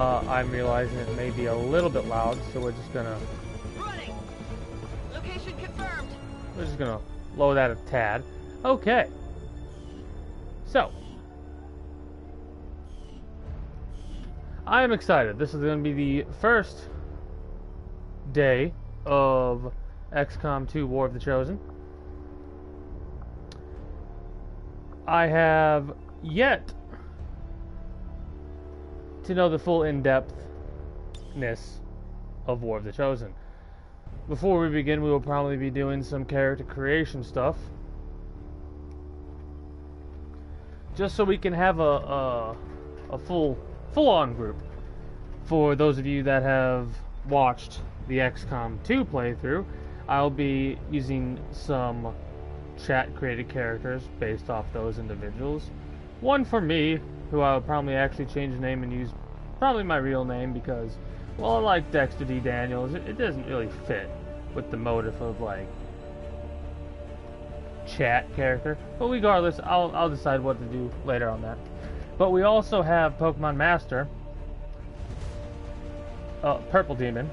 I'm realizing it may be a little bit loud, so we're just gonna Running. Location confirmed. lower that a tad. Okay. So I am excited. This is going to be the first day of XCOM 2 War of the Chosen. I have yet to know the full in-depthness of War of the Chosen. Before we begin, we will probably be doing some character creation stuff, just so we can have a full-on group. For those of you that have watched the XCOM 2 playthrough, I'll be using some chat-created characters based off those individuals. One for me, who I'll probably actually change the name and use probably my real name because, well, I like Dexter D. Daniels. It doesn't really fit with the motive of, like, chat character. But regardless, I'll decide what to do later on that. But we also have Pokemon Master, Purple Demon,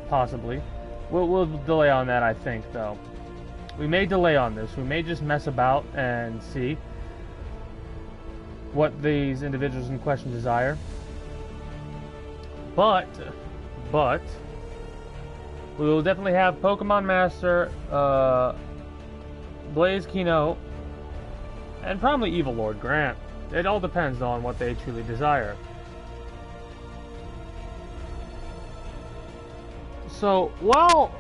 possibly. We'll delay on that, I think, though. We may delay on this. We may just mess about and see what these individuals in question desire. But we will definitely have Pokemon Master, Blaze Kino, and probably Evil Lord Grant. It all depends on what they truly desire. So, well,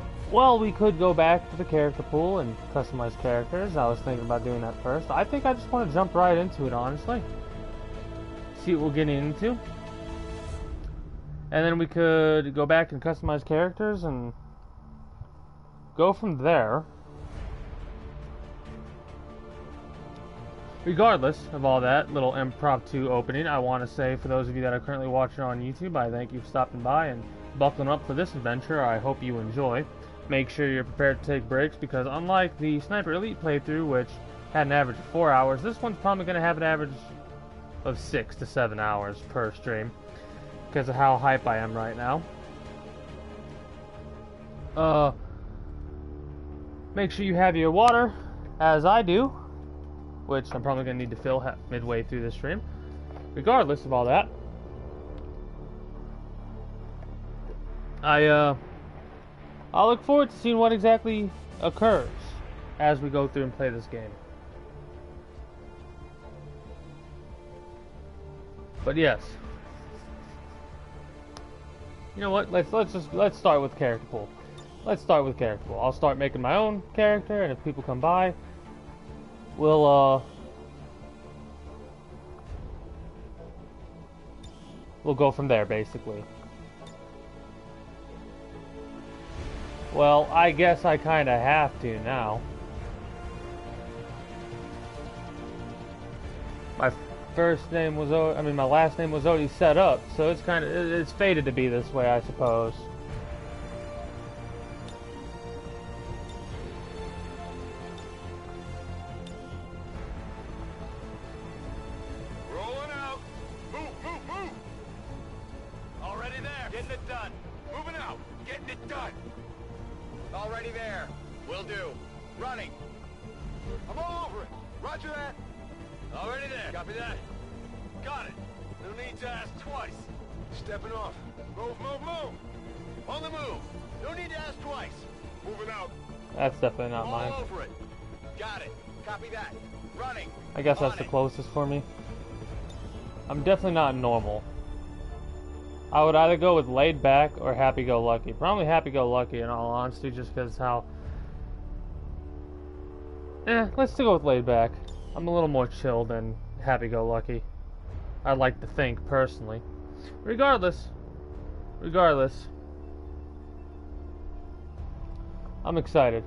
we could go back to the character pool and customize characters. I was thinking about doing that first. I think I just want to jump right into it, honestly. See what we're getting into. And then we could go back and customize characters and go from there. Regardless of all that little impromptu opening, I want to say for those of you that are currently watching on YouTube, I thank you for stopping by and buckling up for this adventure. I hope you enjoy. Make sure you're prepared to take breaks because unlike the Sniper Elite playthrough, which had an average of 4 hours, this one's probably going to have an average of 6 to 7 hours per stream because of how hype I am right now. Make sure you have your water, as I do, which I'm probably going to need to fill midway through this stream. Regardless of all that, I'll look forward to seeing what exactly occurs as we go through and play this game. But yes, you know what? Let's start with character pool. Let's start with character pool. I'll start making my own character, and if people come by, we'll go from there, basically. Well, I guess I kind of have to now. My last name was already set up, so it's fated to be this way, I suppose. Rolling out. Move. Already there. Getting it done. Moving out. Getting it done. Already there. Will do. Running. I'm all over it. Roger that. Already there. Copy that. Got it. No need to ask twice. Stepping off. Move. On the move. No need to ask twice. Moving out. That's definitely not mine. All over it. Got it. Copy that. Running. I guess that's the closest for me. I'm definitely not normal. I would either go with laid back or happy-go-lucky. Probably happy-go-lucky in all honesty, just because how... let's still go with laid back. I'm a little more chill than happy-go-lucky. I'd like to think, personally. Regardless, I'm excited.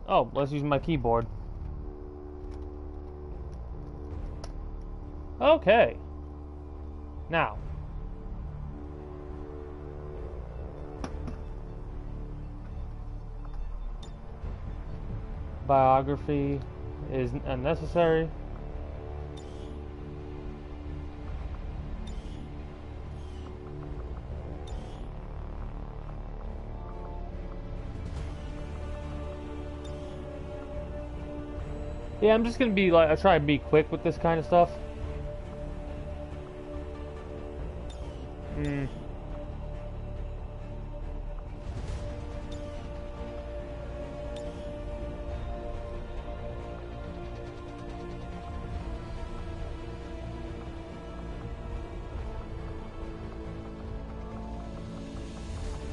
Oh, let's use my keyboard. Okay. Now. Biography is unnecessary. Yeah, I'm just gonna be like, I try and be quick with this kind of stuff.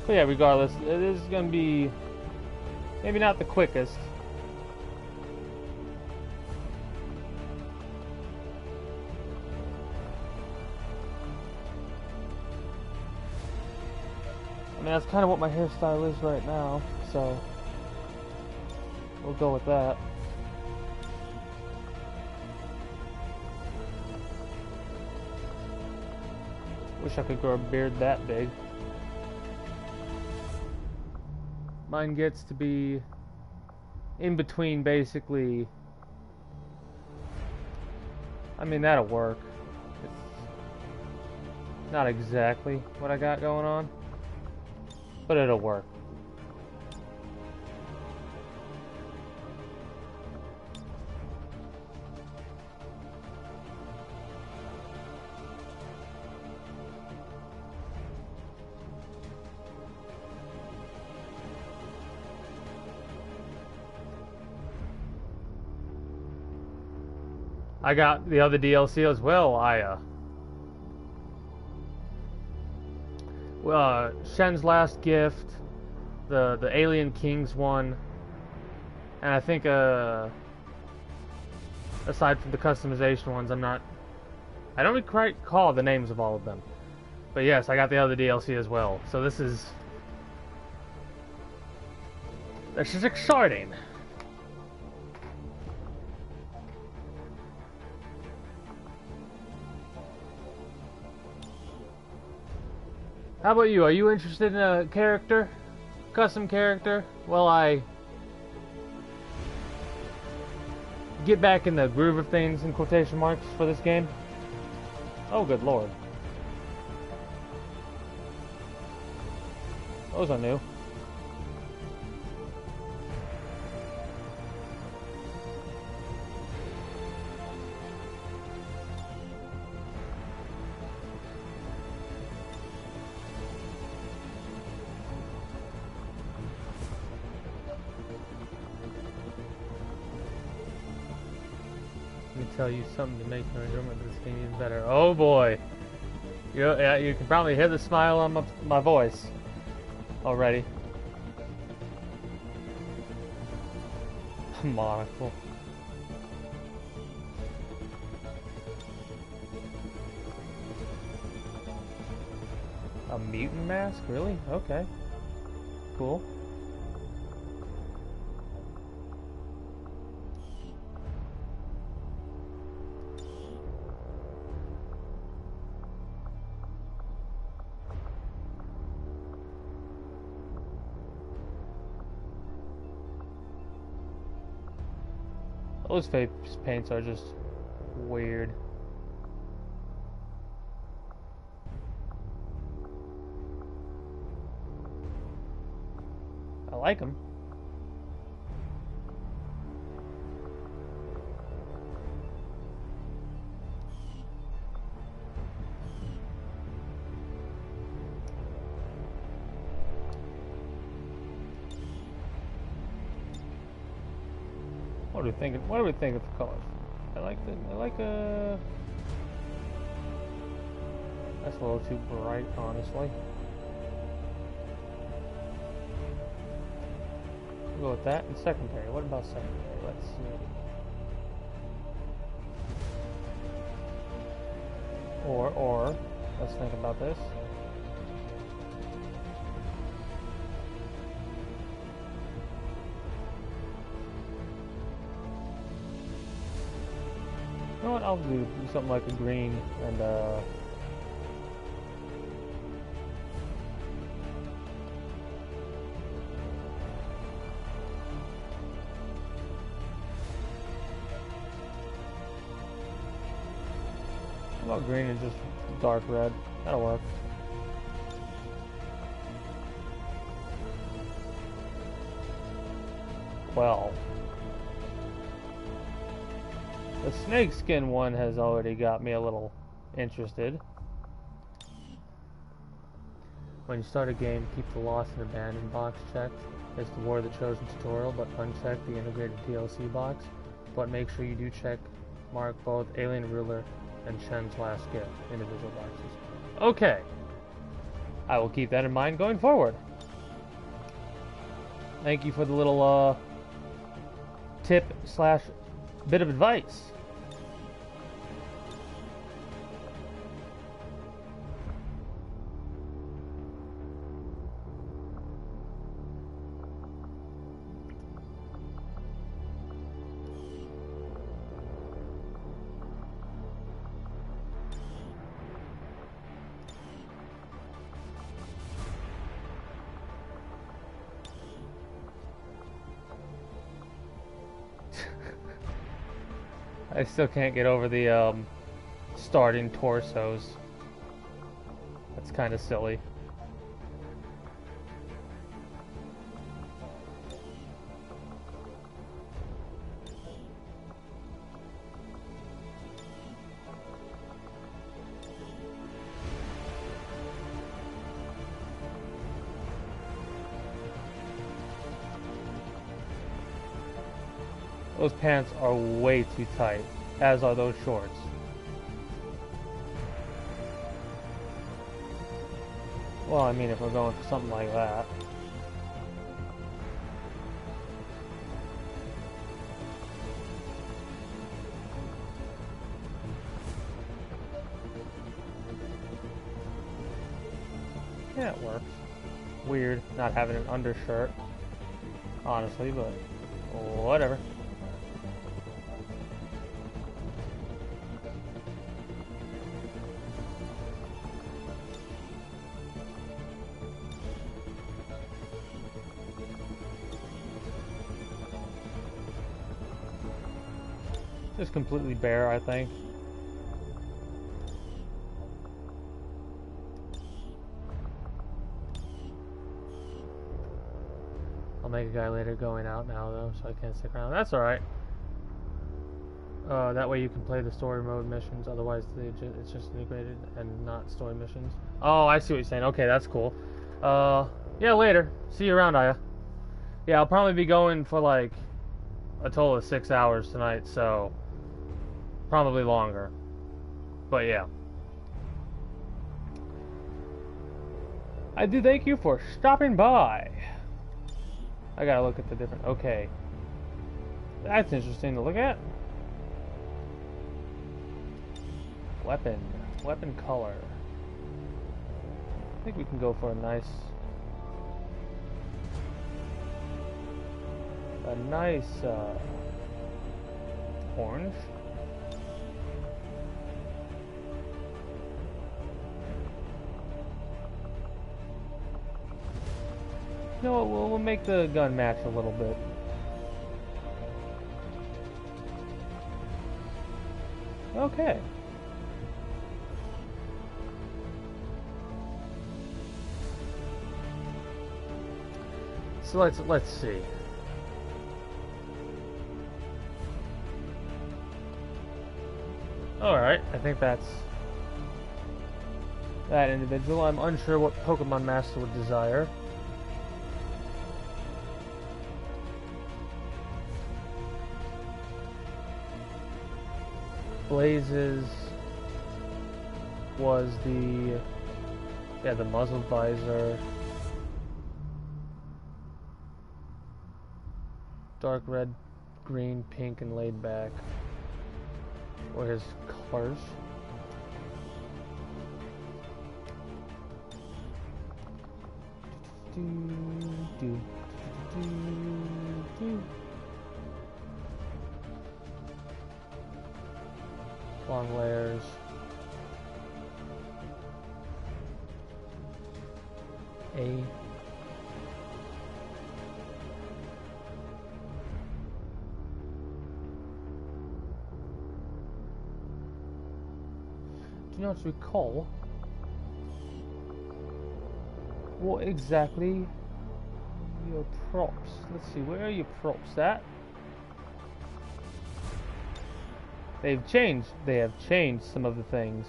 But yeah, regardless, it is gonna be maybe not the quickest. I mean, that's kind of what my hairstyle is right now, so we'll go with that. Wish I could grow a beard that big. Mine gets to be in between, basically. I mean, that'll work. It's not exactly what I got going on, but it'll work. I got the other DLC as well. Shen's Last Gift, the Alien Kings one, and I think aside from the customization ones, I don't quite recall the names of all of them. But yes, I got the other DLC as well. So this is exciting. How about you? Are you interested in a character? Custom character? Well, I get back in the groove of things, in quotation marks, for this game. Oh, good lord. Those are new. Tell you something to make your enjoyment of this game even better. Oh boy, you can probably hear the smile on my voice already. Monocle. A mutant mask? Really? Okay. Cool. Those face paints are just weird. I like them. What do we think? What do we think of the colors? I like that's a little too bright, honestly. We'll go with that. And secondary. What about secondary? Let's see. Or let's think about this. You know what? I'll do something like a green and how about green and just dark red? That'll work. Well. The snakeskin one has already got me a little interested. When you start a game, keep the Lost and Abandoned box checked. It's the War of the Chosen tutorial, but uncheck the integrated DLC box. But make sure you do mark both Alien Ruler and Shen's Last Gift individual boxes. Okay. I will keep that in mind going forward. Thank you for the little tip / bit of advice. I still can't get over the starting torsos. That's kind of silly. Those pants are way too tight, as are those shorts. Well, I mean, if we're going for something like that. Yeah, it works. Weird not having an undershirt, honestly, but whatever. Just completely bare, I think. I'll make a guy later going out now, though, so I can't stick around. That's alright. That way you can play the story mode missions, otherwise it's just integrated and not story missions. Oh, I see what you're saying. Okay, that's cool. Yeah, later. See you around, Aya. Yeah, I'll probably be going for like a total of 6 hours tonight, so probably longer. But yeah. I do thank you for stopping by. I gotta look at the different... Okay. That's interesting to look at. Weapon. Weapon color. I think we can go for a nice... orange. No, we'll make the gun match a little bit. Okay. So let's see. Alright, I think that's that individual. I'm unsure what Pokemon Master would desire. Blazes was the muzzle visor. Dark red, green, pink, and laid back. Or his colors. Long layers. A. Do not recall what exactly your props. Let's see, where are your props at? They have changed some of the things.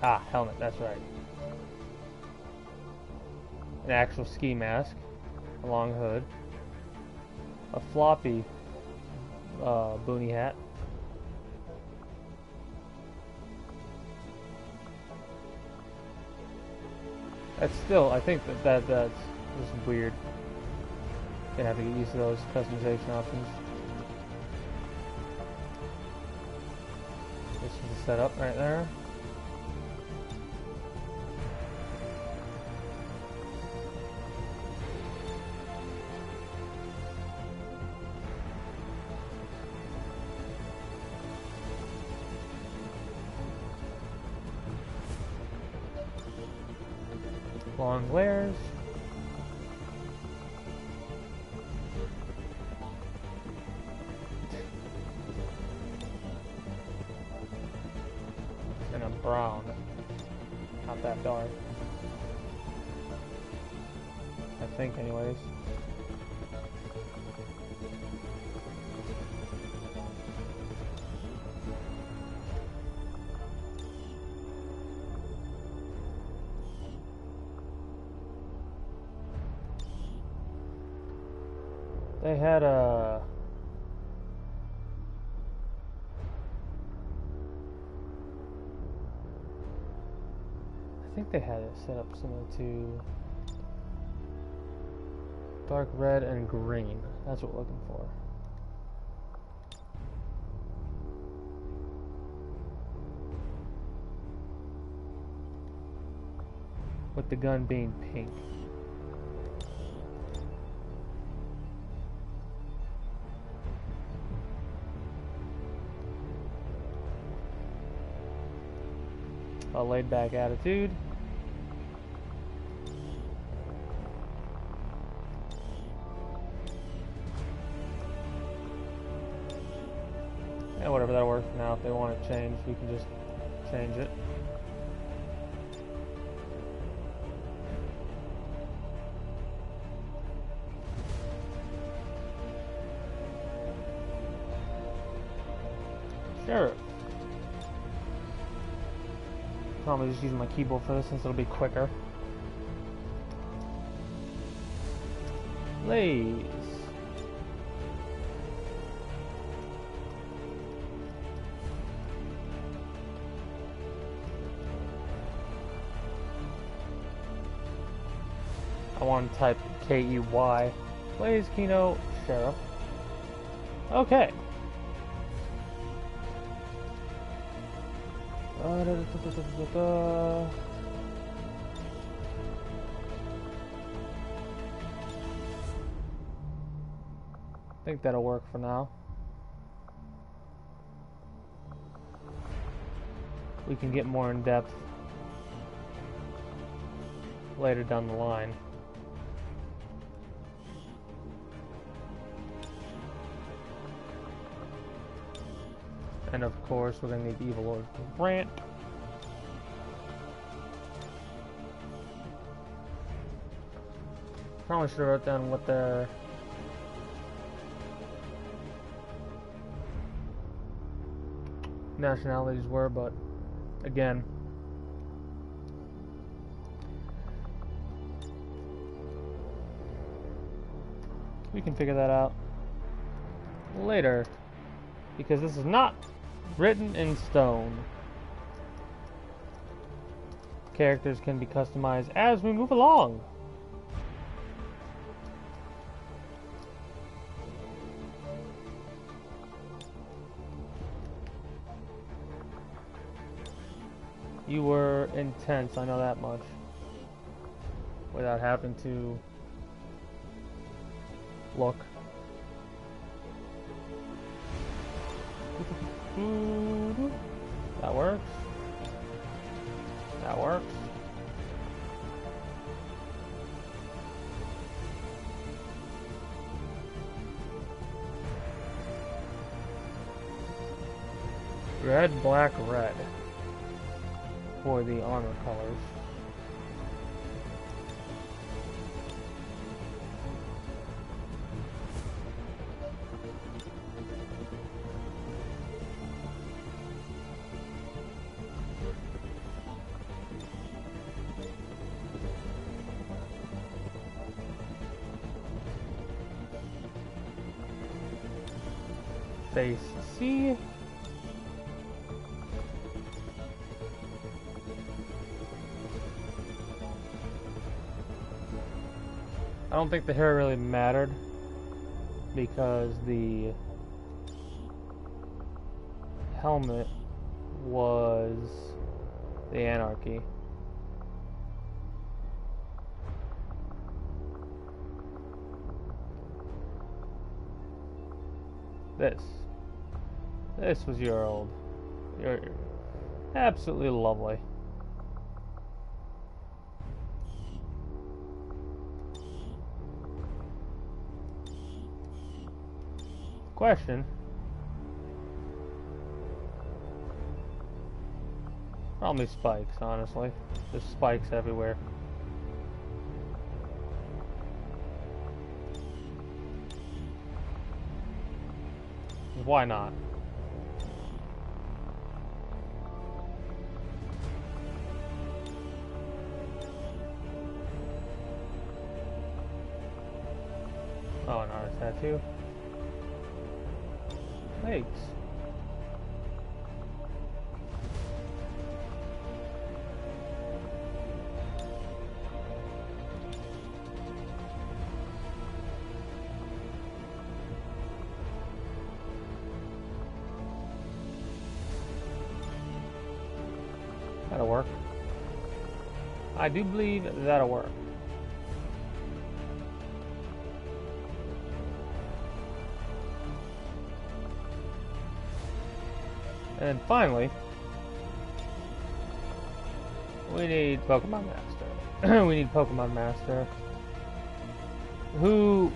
Ah, helmet, that's right. An actual ski mask, a long hood, a floppy boonie hat. That's still, I think that's just weird. Gonna have to get used to those customization options. This is the setup right there. Long glares. And a brown. Not that dark. I think anyways. They had a... I think they had it set up similar to dark red and green. That's what we're looking for. With the gun being pink. A laid-back attitude. And whatever, that'll work for now. If they want it changed, we can just change it. Sure. Probably just using my keyboard for this since it'll be quicker. Lays. I want to type K-E-Y. Lays Kino Sheriff. Okay. I think that'll work for now. We can get more in depth later down the line. And of course, we're gonna need the Evil Lord Grant. Probably should have wrote down what their nationalities were, but again, we can figure that out later, because this is not written in stone. Characters can be customized as we move along. You were intense, I know that much. Without having to look. That works. That works. Red, black, red. For the armor colors. Base C. I don't think the hair really mattered because the helmet was the Anarchy. This was your old. You're absolutely lovely. Question. Probably spikes, honestly. Just spikes everywhere. Why not? Oh, not a tattoo. Legs. That'll work. I do believe that'll work. And finally, we need Pokemon Master. We need Pokemon Master. Who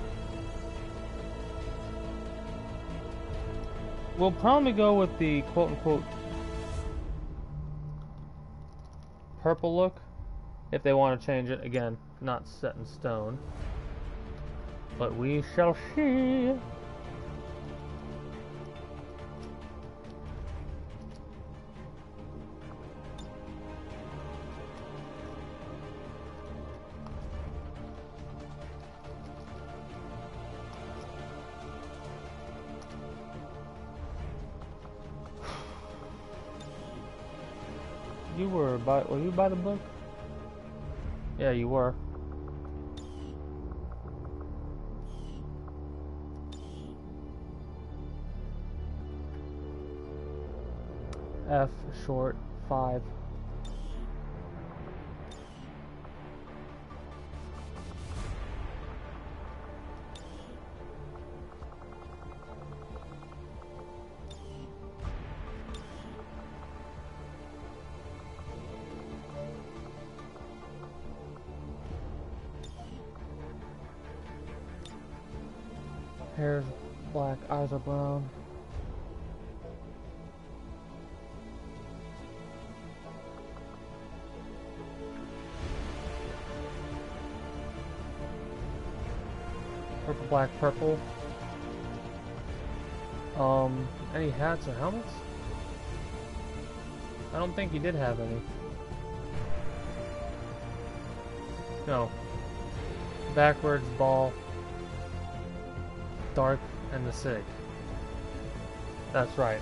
will probably go with the quote-unquote purple look if they want to change it. Again, not set in stone, but we shall see. Were you by the book? Yeah, you were. F short 5. Hair's black, eyes are brown. Purple, black, purple. Any hats or helmets? I don't think you did have any. No. Backwards, ball. Dark and the Sig. That's right.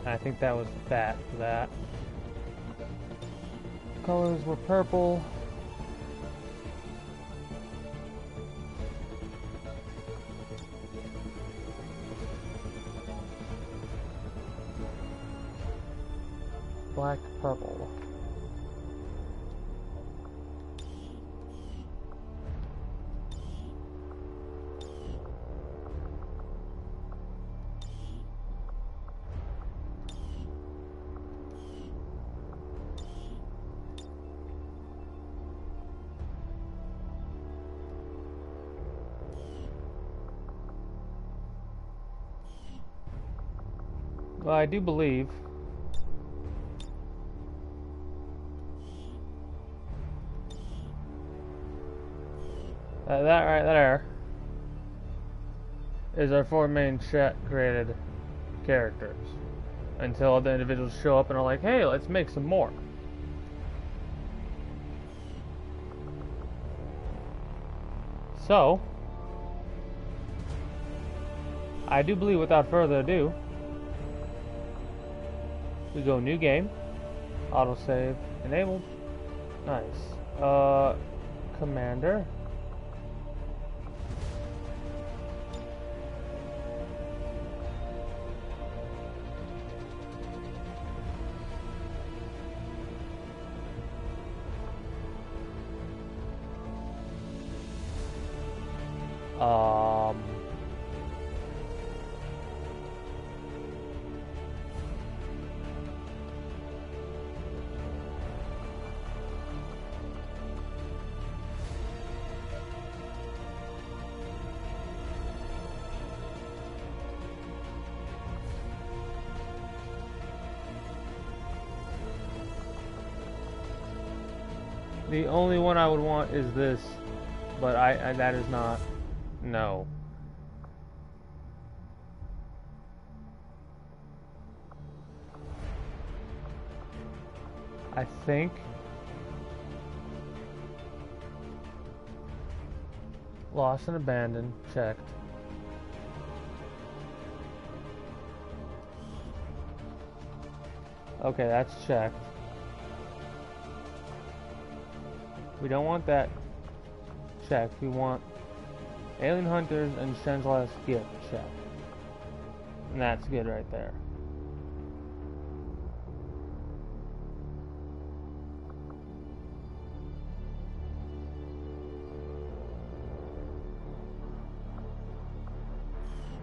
I think that was that. Colors were purple. Black, purple. Well, I do believe that right there is our 4 main chat created characters until other individuals show up and are like, hey, let's make some more. So, I do believe without further ado, we go new game, autosave enabled, nice, commander, the only one I would want is this, but I that is not, no. I think lost and abandoned, checked. Okay, that's checked. We don't want that checked. We want Alien Hunters and Shen's Last Gift checked. And that's good right there.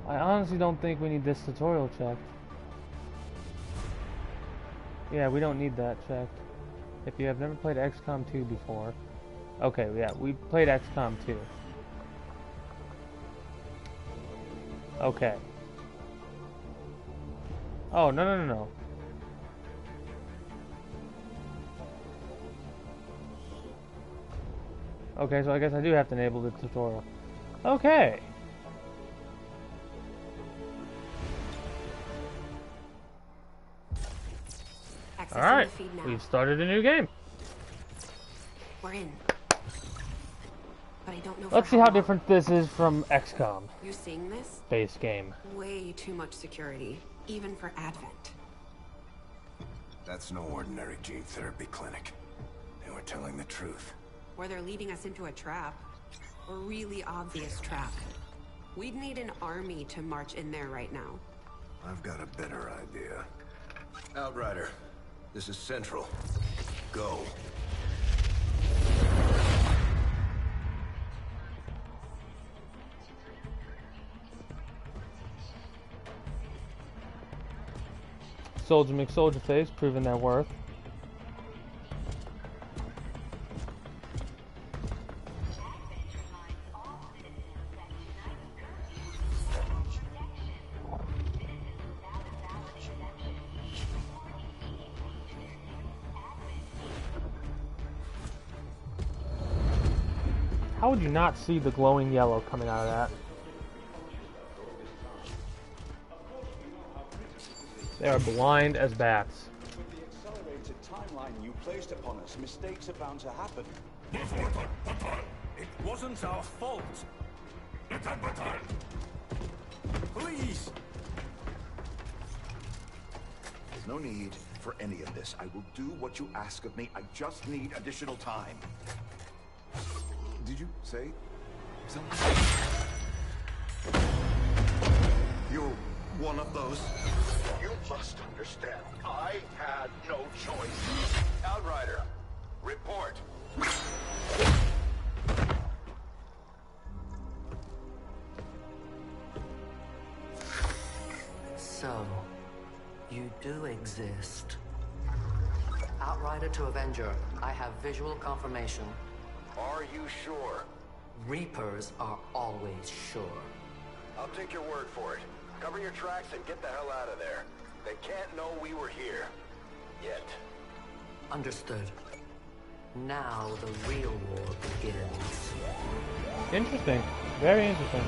I honestly don't think we need this tutorial checked. Yeah, we don't need that checked. If you have never played XCOM 2 before. Okay, yeah, we played XCOM 2. Okay. Oh, no. Okay, so I guess I do have to enable the tutorial. Okay. Alright, we've started a new game. We're in. But I don't know. Let's see how different this is from XCOM. You seeing this? Base game. Way too much security, even for Advent. That's no ordinary gene therapy clinic. They were telling the truth. Or they're leading us into a trap. A really obvious trap. We'd need an army to march in there right now. I've got a better idea. Outrider, this is Central. Go. Soldier McSoldier face, proving their worth. How would you not see the glowing yellow coming out of that? They are blind as bats. With the accelerated timeline you placed upon us, mistakes are bound to happen. It wasn't our fault. Please. There's no need for any of this. I will do what you ask of me. I just need additional time. Did you say something? You're one of those. You must understand. I had no choice. Outrider, report. So, you do exist. Outrider to Avenger, I have visual confirmation. Are you sure? Reapers are always sure. I'll take your word for it. Cover your tracks and get the hell out of there. They can't know we were here. Yet. Understood. Now the real war begins. Interesting. Very interesting.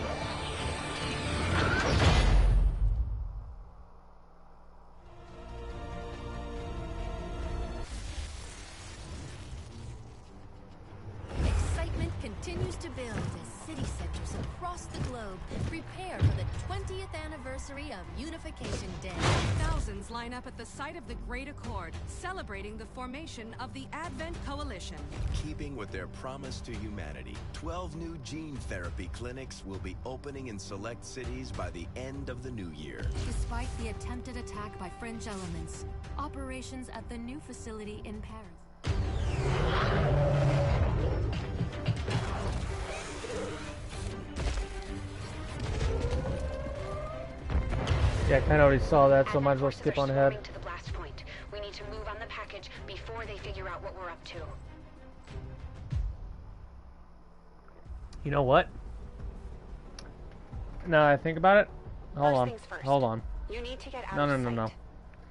the globe prepare for the 20th anniversary of Unification Day. Thousands line up at the site of the Great Accord, celebrating the formation of the Advent Coalition. Keeping with their promise to humanity, 12 new gene therapy clinics will be opening in select cities by the end of the new year. Despite the attempted attack by French elements, operations at the new facility in Paris. Yeah, I kind of already saw that, so I might as well skip on ahead. To the blast point. We need to move on the package before they figure out what we're up to. You know what? Now I think about it. Hold on. You need to get out of sight. No.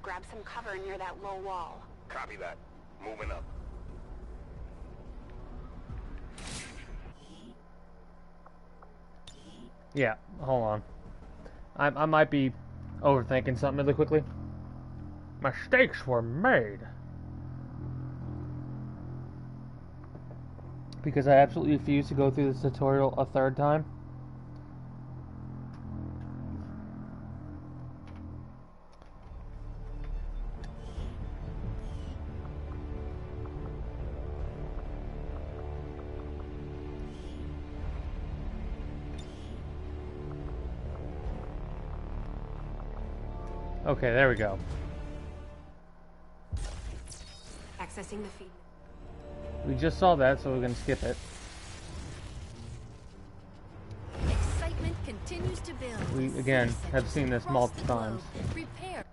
Grab some cover near that low wall. Copy that. Moving up. Yeah, hold on. I might be overthinking something really quickly. Mistakes were made. Because I absolutely refuse to go through this tutorial a third time. Okay, there we go. Accessing the feed. We just saw that, so we're gonna skip it. Excitement continues to build. We again have seen this multiple times. Prepare.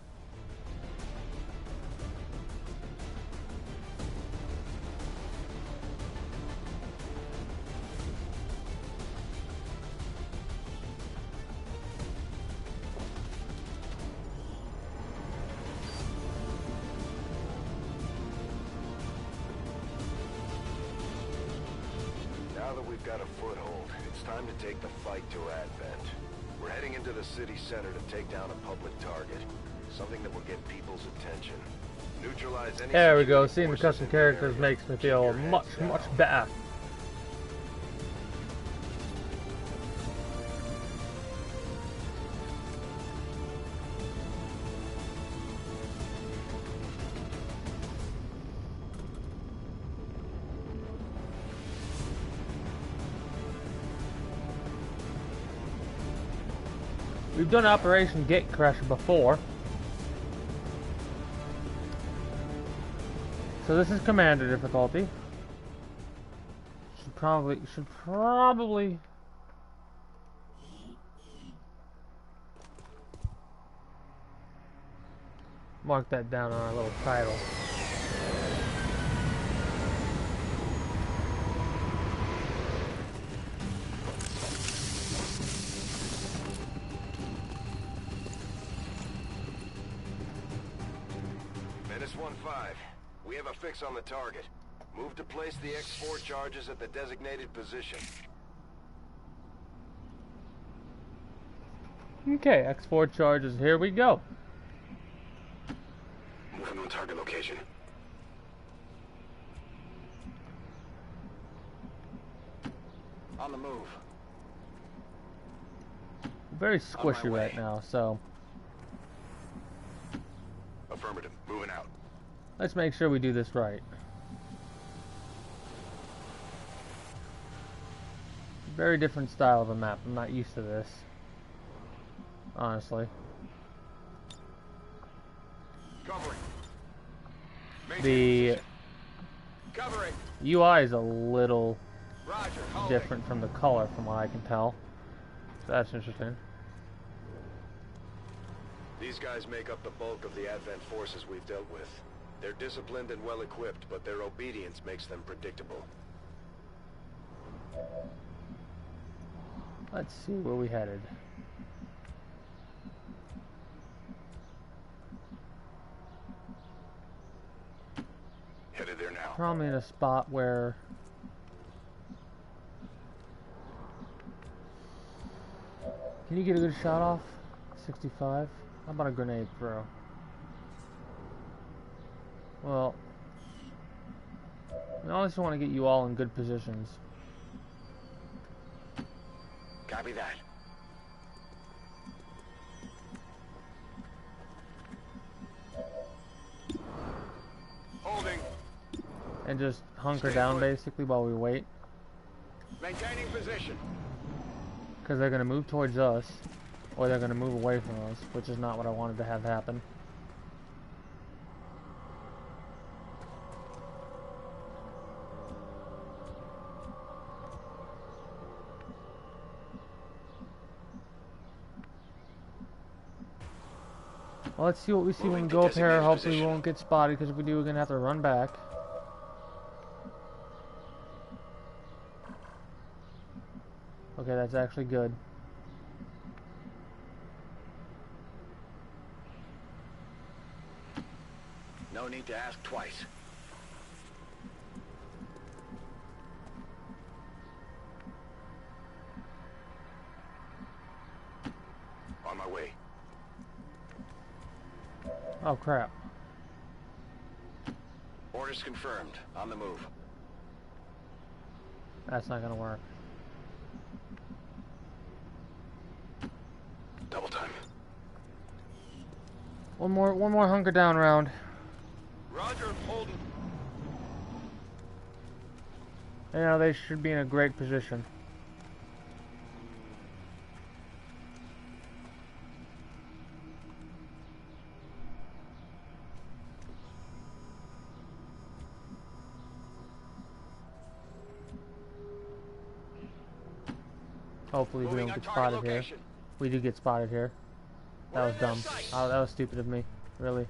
Now that we've got a foothold, it's time to take the fight to Advent. We're heading into the city center to take down a public target. Something that will get people's attention. Neutralize any... There we go. Seeing the custom characters makes me feel much better. We've done Operation Gatecrasher before. So this is Commander difficulty. Should probably mark that down on our little title. We have a fix on the target. Move to place the X4 charges at the designated position. Okay, X4 charges, here we go. Moving on target location. On the move. Very squishy right now, so affirmative. Moving out. let's make sure we do this right. Very different style of a map. I'm not used to this, honestly. Covering. The Covering. UI is a little Roger. different from the color, from what I can tell. So that's interesting. These guys make up the bulk of the Advent forces we've dealt with. They're disciplined and well-equipped, but their obedience makes them predictable. Let's see where we headed. Headed there now. Probably in a spot where can you get a good shot off? 65? How about a grenade throw? Well, I always want to get you all in good positions. Copy that. Holding. And just hunker down basically while we wait. Maintaining position. Because they're going to move towards us, or they're going to move away from us, which is not what I wanted to have happen. Well, let's see what we see when we go up here. Hopefully we won't get spotted, because if we do, we're going to have to run back. Okay, that's actually good. No need to ask twice. On my way. Oh, crap. Orders confirmed. On the move. That's not going to work. Double time. One more hunker down round. Roger, holding. You know, they should be in a great position. Hopefully we don't get spotted here. We do get spotted here. That was dumb. Oh, that was stupid of me. Really.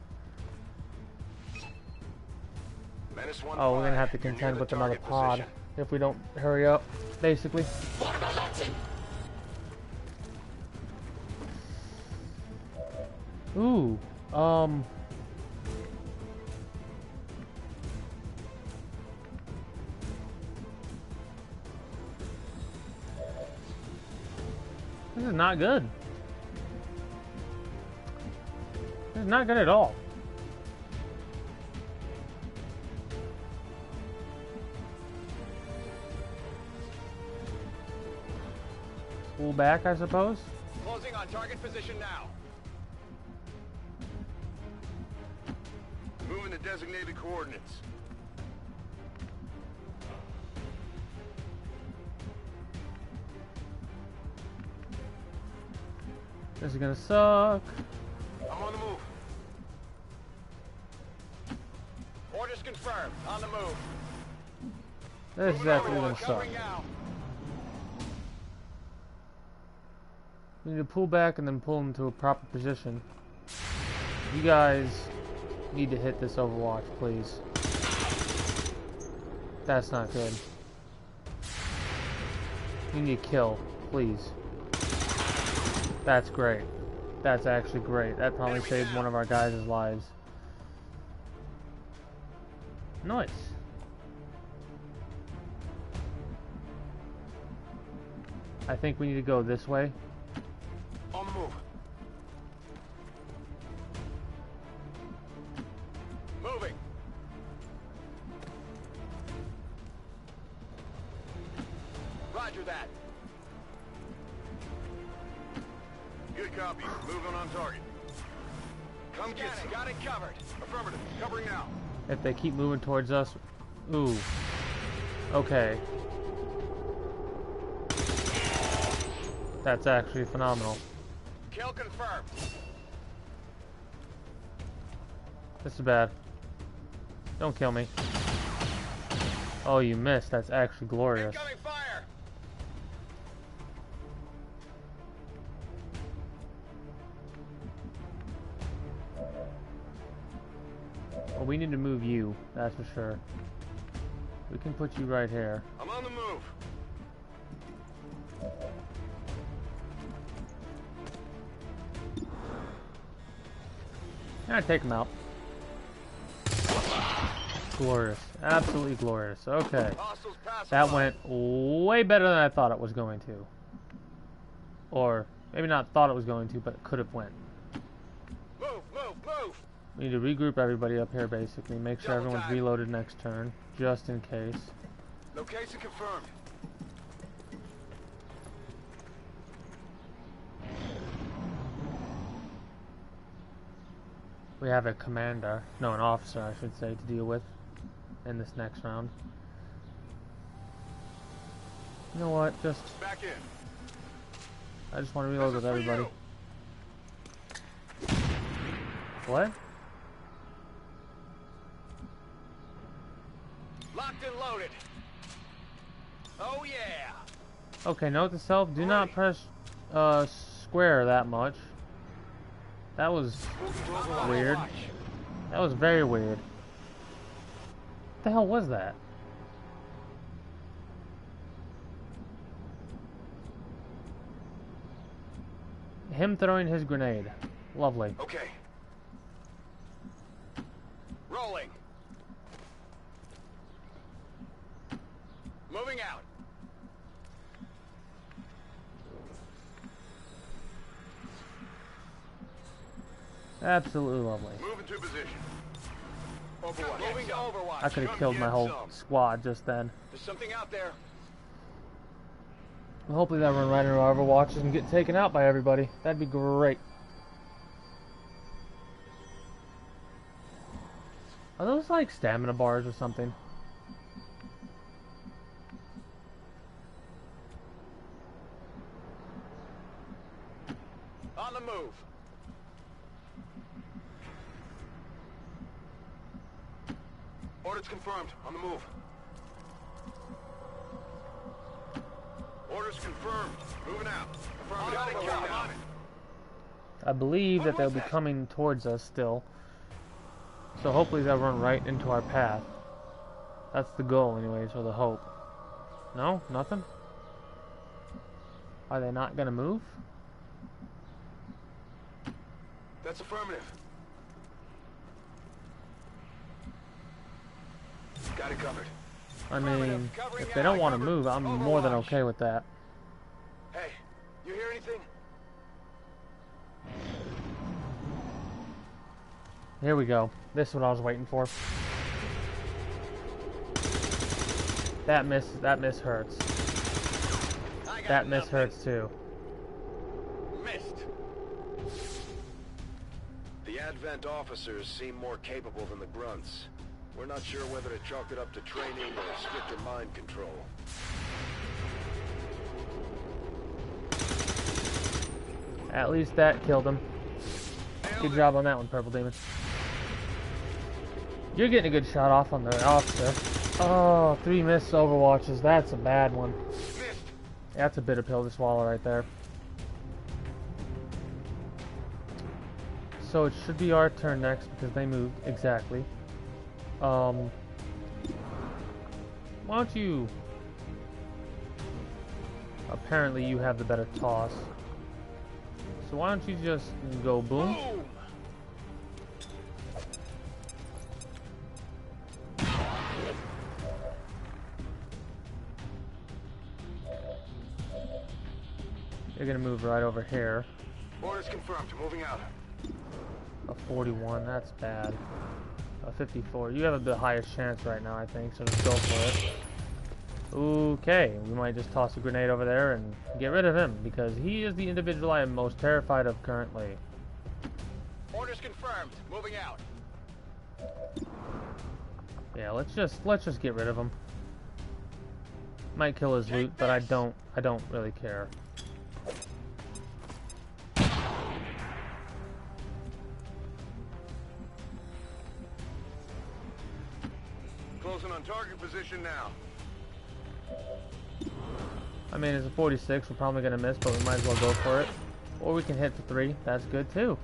Oh, we're gonna have to contend with another pod if we don't hurry up, basically. Ooh, this is not good. This is not good at all. Pull back, I suppose. Closing on target position now. Moving to designated coordinates. This is gonna suck. I'm on the move. Orders confirmed. On the move. This is actually gonna suck. We need to pull back and then pull into a proper position. You guys need to hit this Overwatch, please. That's not good. You need to kill, please. That's great. That's actually great. That probably saved one of our guys' lives. Nice. I think we need to go this way. On the move. Moving. Roger that. Good copy. Moving on target. Come get it. Got it covered. Affirmative. Covering now. If they keep moving towards us... Ooh. Okay. That's actually phenomenal. Kill confirmed. This is bad. Don't kill me. Oh, you missed. That's actually glorious. Incoming fire. Well, we need to move you. That's for sure. We can put you right here. I'm on the move. Can I take him out? Glorious. Absolutely glorious. Okay. That went way better than I thought it was going to. Or, maybe not thought it was going to, but it could have went. Move, move, move. We need to regroup everybody up here, basically. Make sure everyone's reloaded next turn, just in case. Location confirmed. We have a commander, no, an officer, I should say, to deal with in this next round. You know what? Just back in. I just want to reload with everybody. What? Locked and loaded. Oh yeah. Okay, note to self: do not press square that much. That was weird. That was very weird. What the hell was that? Him throwing his grenade. Lovely. Okay. Rolling. Moving out. Absolutely lovely. Moving to position. Overwatch. Moving to Overwatch. I could have killed my whole squad just then. There's something out there. Well, hopefully that run right into our Overwatches and get taken out by everybody. That'd be great. Are those like stamina bars or something? On the move. Orders confirmed. On the move. Orders confirmed. Moving out. Affirmative. I believe that they'll be coming towards us still. So hopefully they'll run right into our path. That's the goal anyways, or the hope. No? Nothing? Are they not gonna move? That's affirmative. Got it covered. I mean, if they don't want to move, I'm more than okay with that. Hey, you hear anything? Here we go. This is what I was waiting for. That miss hurts. That miss hurts too. Missed. The Advent officers seem more capable than the grunts. We're not sure whether to chalk it up to training or stricter mind control. At least that killed him. Good job on that one, Purple Demon. You're getting a good shot off on the officer. Oh, 3 missed Overwatches. That's a bad one. That's a bitter pill to swallow right there. So it should be our turn next because they moved. Exactly. Why don't you... Apparently you have the better toss. So why don't you just go boom? You're gonna move right over here. Orders confirmed. Moving out. A 41, that's bad. A 54. You have the highest chance right now, I think, so just go for it. Okay, we might just toss a grenade over there and get rid of him, because he is the individual I am most terrified of currently. Orders confirmed. Moving out. Yeah, let's just get rid of him. Might kill his loot, but I don't really care. Closing on target position now. I mean, it's a 46. We're probably gonna miss, but we might as well go for it. Or we can hit the 3. That's good too.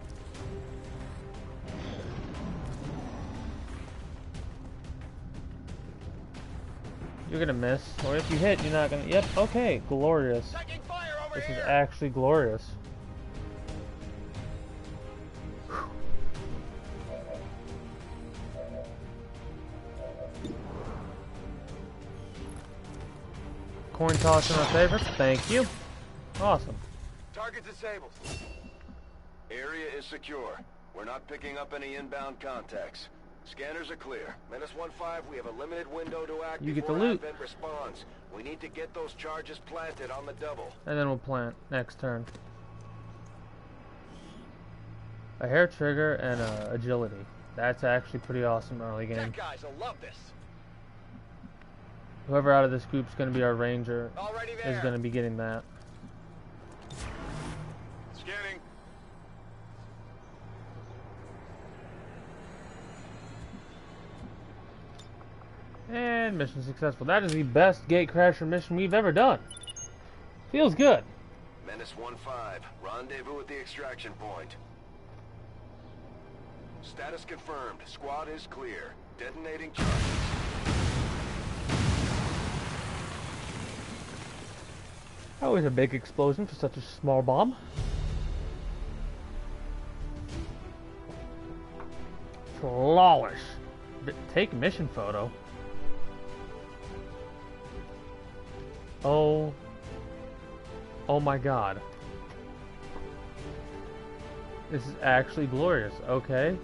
You're gonna miss, or if you hit, you're not gonna. Yep. Okay. Glorious. This is actually glorious. Coin toss in our favorites. Thank you. Awesome. Target disabled. Area is secure. We're not picking up any inbound contacts. Scanners are clear. -15, we have a limited window to act You get the before loot. Advent responds. We need to get those charges planted on the double. And then we'll plant next turn. A hair trigger and agility. That's actually pretty awesome early game. Tech guys will love this. Whoever out of this group is going to be our ranger Already is there. going to be getting that. Scanning. And mission successful. That is the best gatecrasher mission we've ever done. Feels good. Menace 1-5. Rendezvous at the extraction point. Status confirmed. Squad is clear. Detonating charges. Always a big explosion for such a small bomb. Flawless. Take mission photo. Oh my god. This is actually glorious. Okay.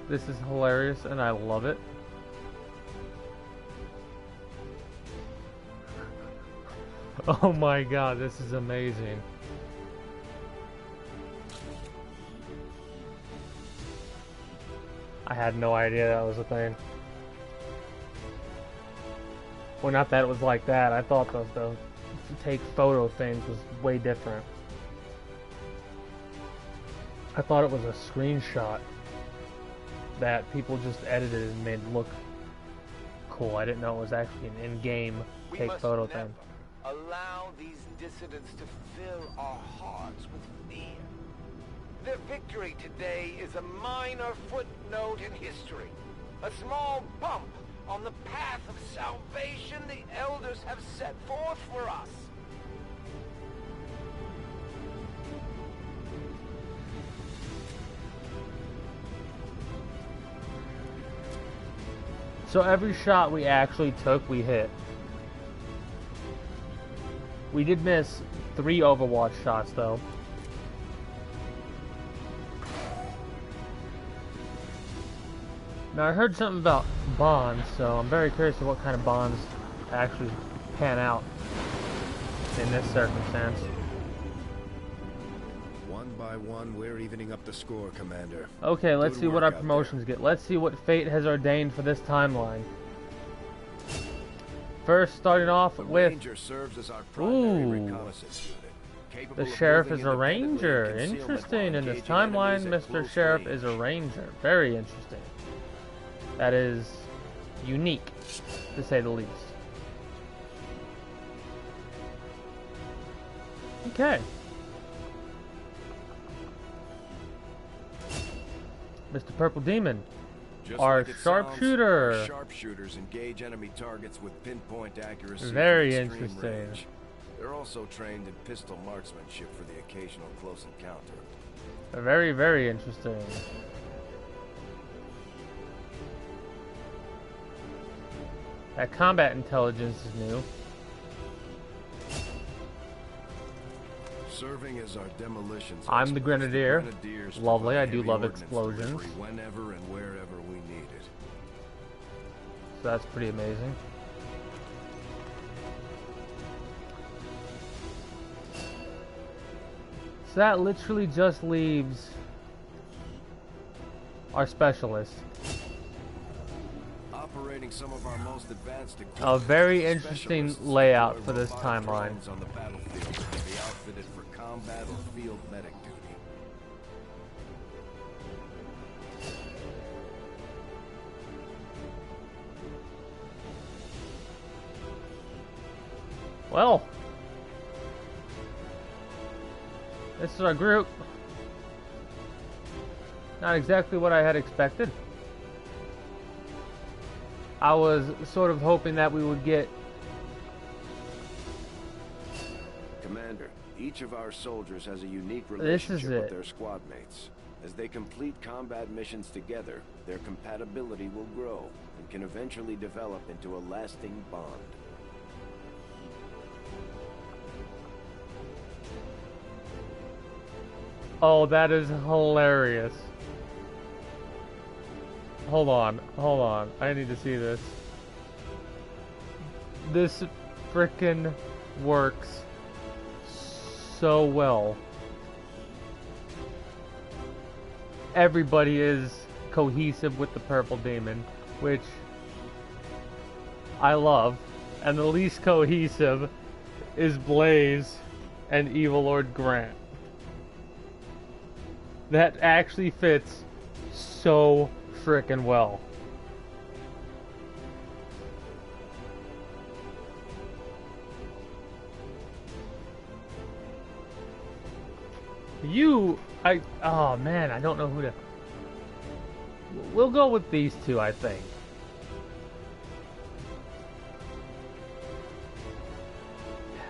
This is hilarious and I love it. Oh my god, this is amazing. I had no idea that was a thing. Well, not that it was like that. I thought the take photo things was way different. I thought it was a screenshot that people just edited and made look cool. I didn't know it was actually an in-game take photo thing. Allow these dissidents to fill our hearts with fear. Their victory today is a minor footnote in history. A small bump on the path of salvation the elders have set forth for us. So every shot we actually took, we hit. We did miss 3 Overwatch shots, though. Now, I heard something about bonds, so I'm very curious of what kind of bonds actually pan out in this circumstance. One by one, we're evening up the score, Commander. Okay, let's Good see what our work out promotions get. Let's see what fate has ordained for this timeline. First, starting off The with... Ranger serves as our primary Ooh. reconnaissance unit. Capable The of sheriff moving is a independently ranger. in concealment Interesting. while In this engaging timeline, enemies at Mr. close Sheriff range. is a ranger. Very interesting. That is unique, to say the least. Okay. Mr. Purple Demon. Just Our like it sharpshooter. sounds, our sharpshooters engage enemy targets with pinpoint accuracy. Very from extreme interesting. range. They're also trained in pistol marksmanship for the occasional close encounter. Very, very interesting. That combat intelligence is new. Serving as our demolitions I'm the experts, Grenadier. Grenadiers Lovely, provide I do heavy love ordnance explosions. delivery whenever and wherever we need it. So that's pretty amazing. So that literally just leaves our specialist. Operating some of our most advanced equipment, A very interesting specialists layout deploy for this robotic timeline. drones on the battlefield and be outfitted for combat or field medic duty. Well, this is our group. Not exactly what I had expected. I was sort of hoping that we would get... Commander, each of our soldiers has a unique This is relationship with it. their squad mates. As they complete combat missions together, their compatibility will grow and can eventually develop into a lasting bond. Oh, that is hilarious. Hold on. I need to see this. This frickin' works so well. Everybody is cohesive with the purple demon, which I love. And the least cohesive is Blaze and Evil Lord Grant. That actually fits so frickin' well. Oh man, I don't know who to... We'll go with these two, I think.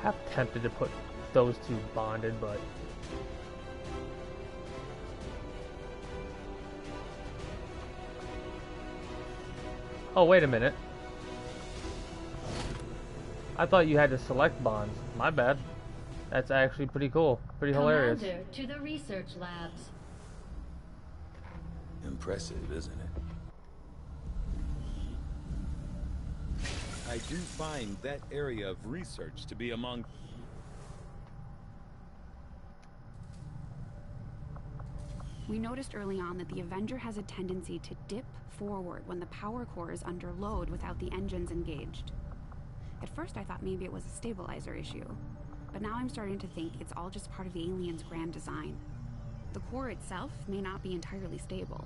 I'm tempted to put those two bonded, but... Oh, wait a minute. I thought you had to select bonds. My bad. That's actually pretty cool. Pretty hilarious. Commander, to the research labs. Impressive, isn't it? I do find that area of research to be among... We noticed early on that the Avenger has a tendency to dip forward when the power core is under load without the engines engaged. At first I thought maybe it was a stabilizer issue, but now I'm starting to think it's all just part of the alien's grand design. The core itself may not be entirely stable,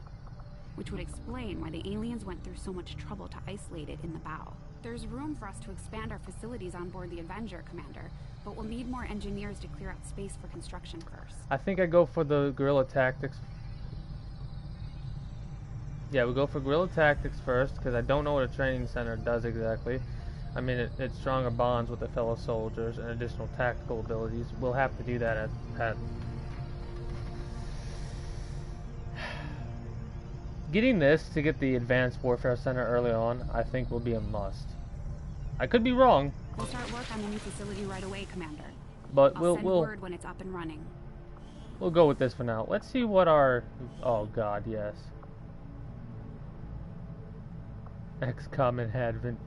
which would explain why the aliens went through so much trouble to isolate it in the bow. There's room for us to expand our facilities on board the Avenger, Commander, but we'll need more engineers to clear out space for construction first. I think I go for the guerrilla tactics. Yeah, we'll go for guerrilla tactics first, because I don't know what a training center does exactly. I mean, it's stronger bonds with the fellow soldiers and additional tactical abilities. We'll have to do that at Getting this to get the Advanced Warfare Center early on, I think will be a must. I could be wrong. We'll start work on the new facility right away, Commander. But I'll send word when it's up and running. We'll go with this for now. Let's see what our... Oh god, yes. XCOM and Advent.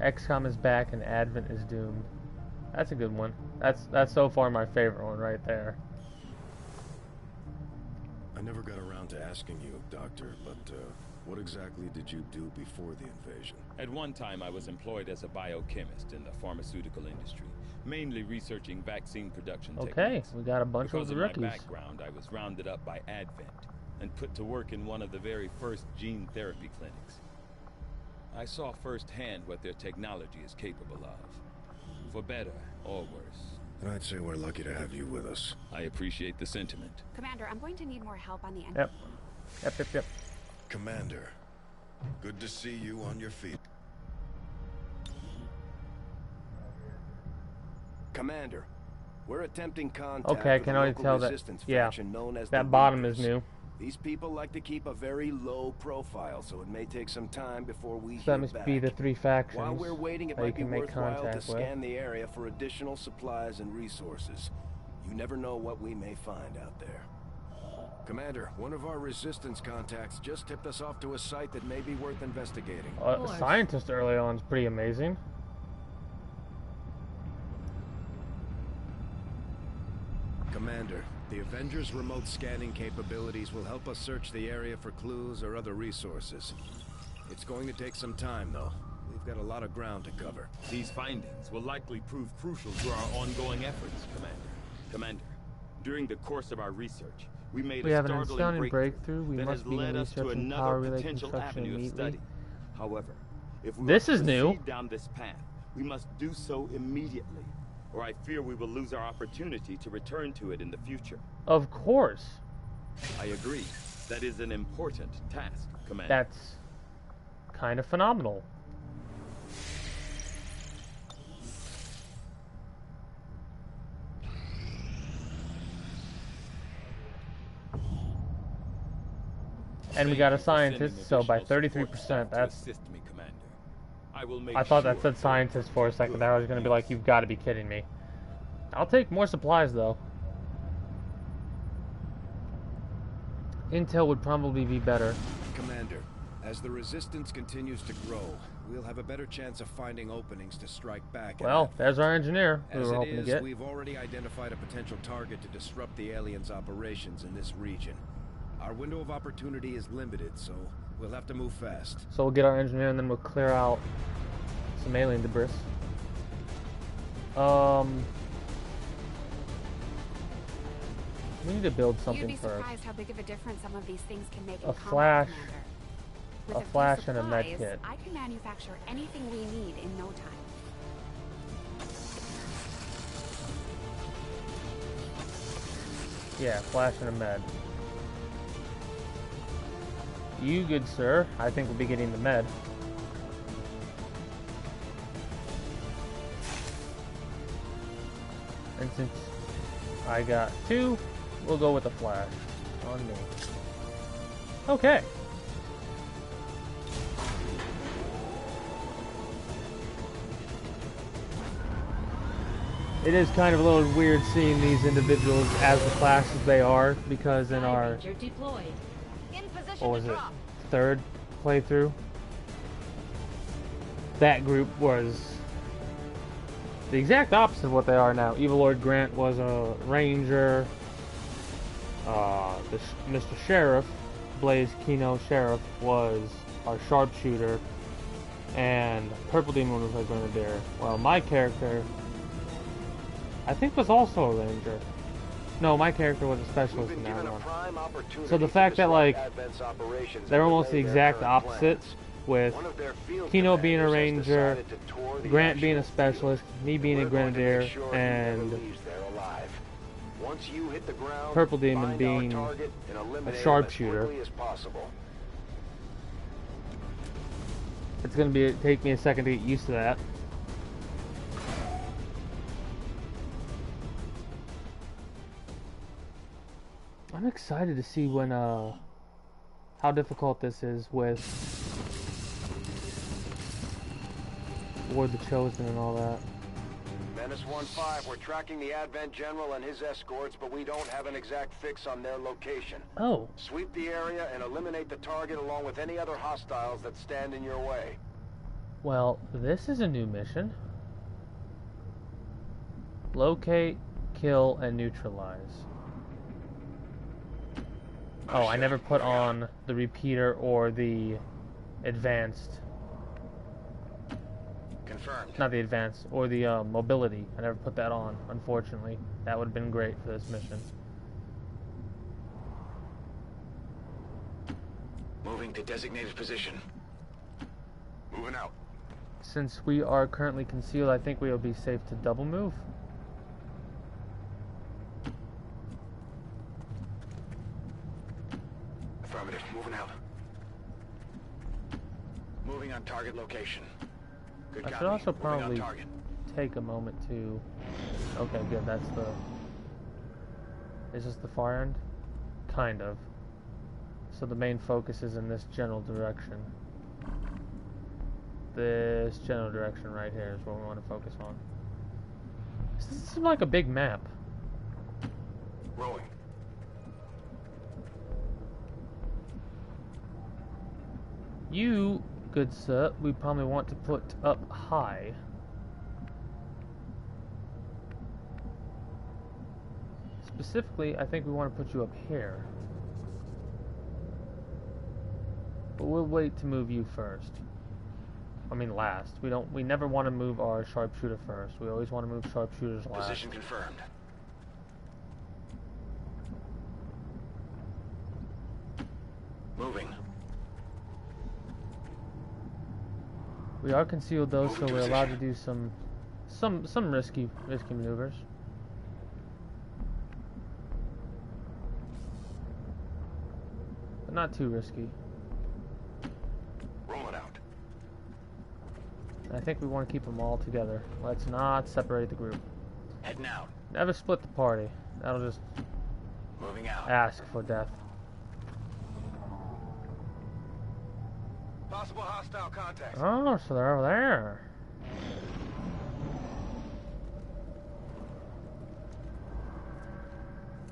XCOM is back and Advent is doomed. That's a good one. That's so far my favorite one right there. I never got around to asking you, Doctor, but what exactly did you do before the invasion? At one time, I was employed as a biochemist in the pharmaceutical industry, mainly researching vaccine production techniques. Okay, we got a bunch of rookies. Because of my background, I was rounded up by Advent and put to work in one of the very first gene therapy clinics. I saw firsthand what their technology is capable of, for better or worse. And I'd say we're lucky to have you with us. I appreciate the sentiment. Commander, I'm going to need more help on the end. Yep. Commander, good to see you on your feet. Commander, we're attempting contact okay, I can already tell that. Yeah, that bottom is new. These people like to keep a very low profile, so it may take some time before we So that must be the three factions. While we're waiting, it that might be you can make worthwhile to contact scan with. the area for additional supplies and resources. You never know what we may find out there. Commander, one of our resistance contacts just tipped us off to a site that may be worth investigating. A scientist early on is pretty amazing. Commander, the Avengers' remote scanning capabilities will help us search the area for clues or other resources. It's going to take some time, though. We've got a lot of ground to cover. These findings will likely prove crucial to our ongoing efforts, Commander. Commander, during the course of our research, we made a an startling astounding breakthrough. We that must has begin led us to researching another power relay potential construction avenue of immediately. study. However, if we This are is to new. proceed down this path, we must do so immediately, or I fear we will lose our opportunity to return to it in the future. Of course. I agree. That is an important task, Commander. That's kind of phenomenal. And we got a scientist, so by 33%, that's... Me, Commander. I will make I thought that sure said scientist for a second. I was going to be like, you've got to be kidding me. I'll take more supplies, though. Intel would probably be better. Commander, as the resistance continues to grow, we'll have a better chance of finding openings to strike back. Well, there's our engineer we were hoping to get. We've already identified a potential target to disrupt the aliens' operations in this region. Our window of opportunity is limited, so we'll have to move fast. So we'll get our engineer and then we'll clear out some alien debris. We need to build something You'd be first. surprised how big of a difference some of these things can make in A combat, flash. Commander. A With flash few and a med supplies, kit. I can manufacture anything we need in no time. Yeah, flash and a med. You, good sir, I think we'll be getting the med. And since I got 2, we'll go with the flash on me. Okay. It is kind of a little weird seeing these individuals as the classes they are, because in our, what was it, 3rd playthrough, that group was the exact opposite of what they are now. Evil Lord Grant was a ranger, Mr. Sheriff, Blaze Kino Sheriff, was our sharpshooter, and Purple Demon was our grenadier. Well, my character, I think, was also a ranger. No, my character was a specialist in that one. So the fact that, like, they're almost the exact opposite, with Kino being a ranger, Grant being a specialist, me being a grenadier, and Purple Demon being a sharpshooter. It's going to take me a second to get used to that. I'm excited to see when how difficult this is with Ward the Chosen and all that. Menace 1-5, we're tracking the Advent General and his escorts, but we don't have an exact fix on their location. Oh. Sweep the area and eliminate the target along with any other hostiles that stand in your way. Well, this is a new mission. Locate, kill, and neutralize. Oh, I never put on the repeater or the advanced. Confirmed. Not the advanced, or the mobility. I never put that on, unfortunately. That would have been great for this mission. Moving to designated position. Moving out. Since we are currently concealed, I think we will be safe to double move. Affirmative. Moving out. Moving on target location. Good I copy. should also Moving probably on target. take a moment to... Okay, good, that's the... Is this the far end? Kind of. So the main focus is in this general direction. This general direction right here is what we want to focus on. This seems like a big map. Rolling. You, good sir, we probably want to put up high. Specifically, I think we want to put you up here. But we'll wait to move you first. I mean last. We never want to move our sharpshooter first. We always want to move sharpshooters last. Position confirmed. Moving. We are concealed though, so we're allowed to do some risky maneuvers. But not too risky. Rolling out. I think we want to keep them all together. Let's not separate the group. Heading out. Never split the party. That'll just Moving out. ask for death. Possible hostile contacts. Oh, so they're over there.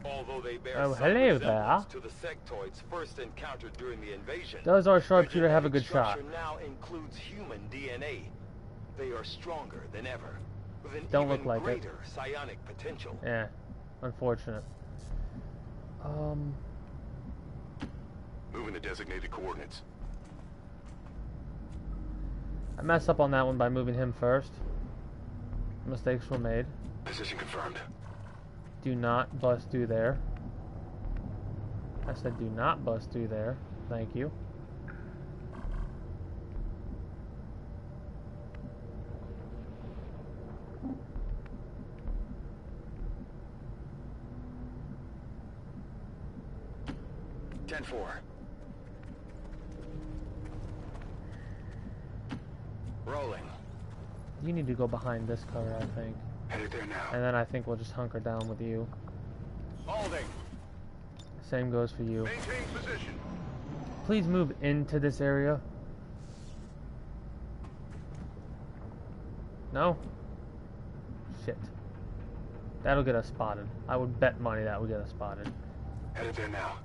Although they bear Oh, some hello resemblance there. to the sectoids first encountered during the invasion. Does our their sharpshooter have a genetic good shot? structure now includes human DNA. They are stronger than ever, with an Don't even look like it. greater psionic potential. Yeah, unfortunate. Moving to designated coordinates. I messed up on that one by moving him first. Mistakes were made. Position confirmed. Do not bust through there. I said do not bust through there. Thank you. Ten-4. Rolling. You need to go behind this cover, I think. Headed there now. And then I think we'll just hunker down with you. Holding. Same goes for you. Maintain position. Please move into this area. No? Shit. That'll get us spotted. I would bet money that would get us spotted. Headed there now.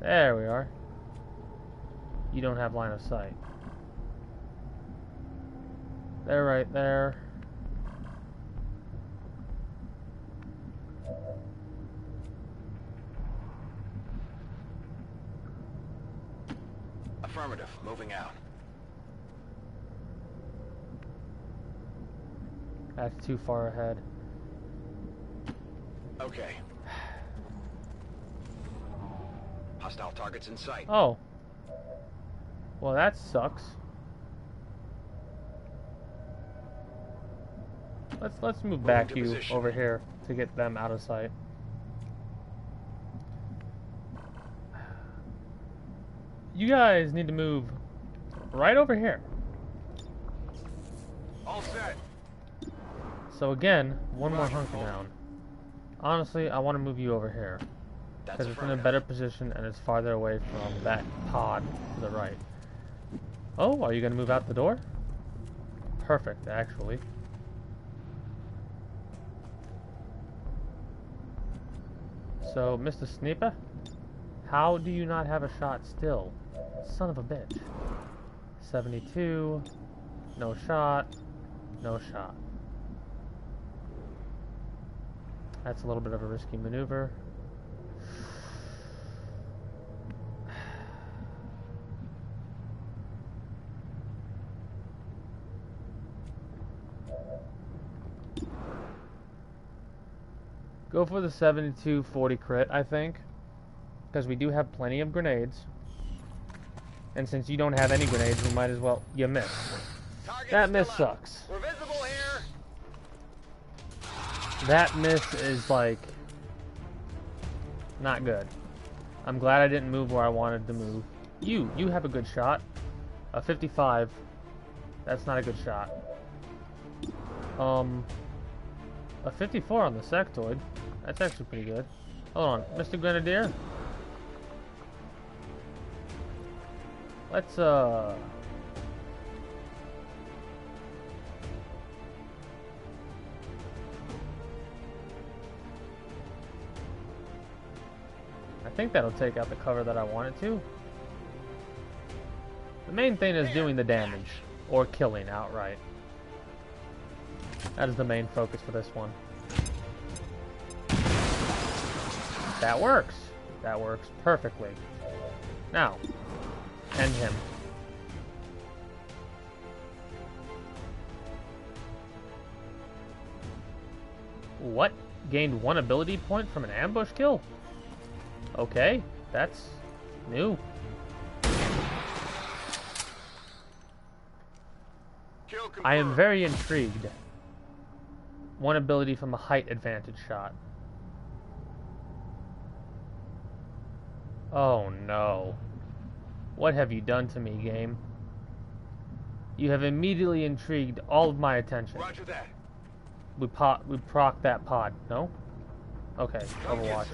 There we are. You don't have line of sight. They're right there. Affirmative. Moving out. That's too far ahead. Okay. Hostile targets in sight. Oh. Well, that sucks. Let's move back you position. over here to get them out of sight. You guys need to move right over here. All set. So again, one more hunker down. Honestly, I want to move you over here because it's in a better position and it's farther away from that pod to the right. Oh, are you going to move out the door? Perfect, actually. So, Mr. Sniper, how do you not have a shot still? Son of a bitch. 72, no shot, no shot. That's a little bit of a risky maneuver. Go for the 72-40 crit, I think. Because we do have plenty of grenades. And since you don't have any grenades, we might as well... You miss. That miss sucks. We're visible here. That miss is, like... not good. I'm glad I didn't move where I wanted to move. You have a good shot. A 55. That's not a good shot. A 54 on the sectoid. That's actually pretty good. Hold on, Mr. Grenadier. Let's I think that'll take out the cover that I want it to. The main thing is doing the damage or killing outright. That is the main focus for this one. That works. That works perfectly. Now, end him. What? Gained 1 ability point from an ambush kill? Okay, that's new. I am very intrigued. 1 ability from a height advantage shot. Oh no. What have you done to me, game? You have immediately intrigued all of my attention. Roger that. We proc that pod. No? Okay, Overwatch.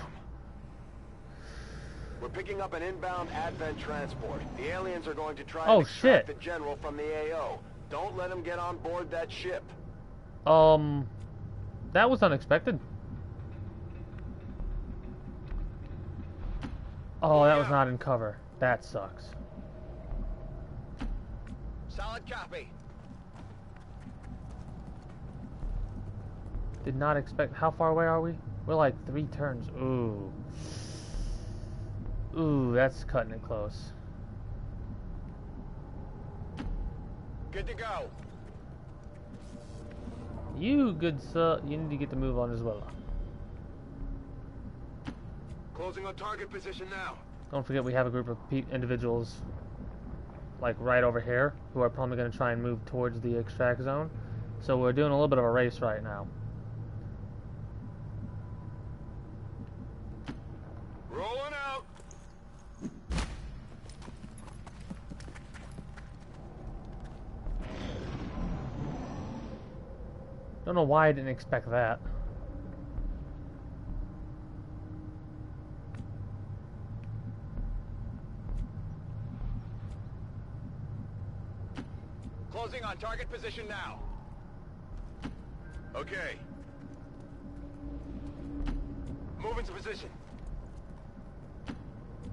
We're picking up an inbound Advent transport. The aliens are going to try Oh, and extract shit. the general from the AO. Don't let him get on board that ship. That was unexpected. Oh, that was not in cover. That sucks. Solid copy. Did not expect. How far away are we? We're like 3 turns. Ooh. Ooh, that's cutting it close. Good to go. You good sir, you need to get the move on as well. Closing on target position now. Don't forget we have a group of individuals like right over here who are probably going to try and move towards the extract zone. So we're doing a little bit of a race right now. Rolling out. Don't know why I didn't expect that. Closing on target position now. Okay. Moving to position.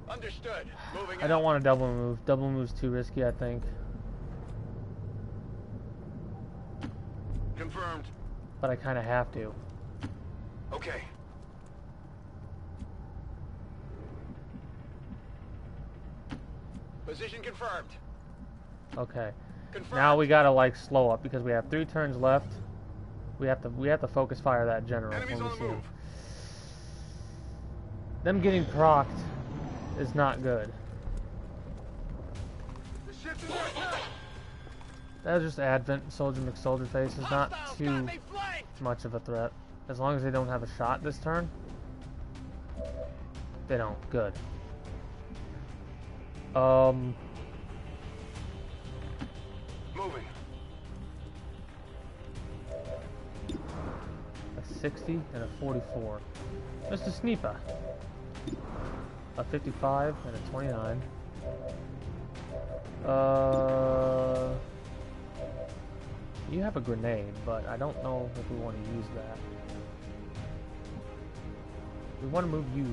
Understood. Moving I don't want to double move. Double move's too risky, I think. Confirmed. But I kind of have to. Okay. Position confirmed. Okay. Confirmed. Now we gotta like slow up because we have 3 turns left. We have to focus fire that general Enemies when we on see the him. move. Them getting procced is not good. The ship is right. That was just Advent Soldier McSoldier face is not too much of a threat. As long as they don't have a shot this turn. They don't. Good. Moving. A 60 and a 44. Mr. Sniper. A 55 and a 29. You have a grenade, but I don't know if we want to use that. We want to move you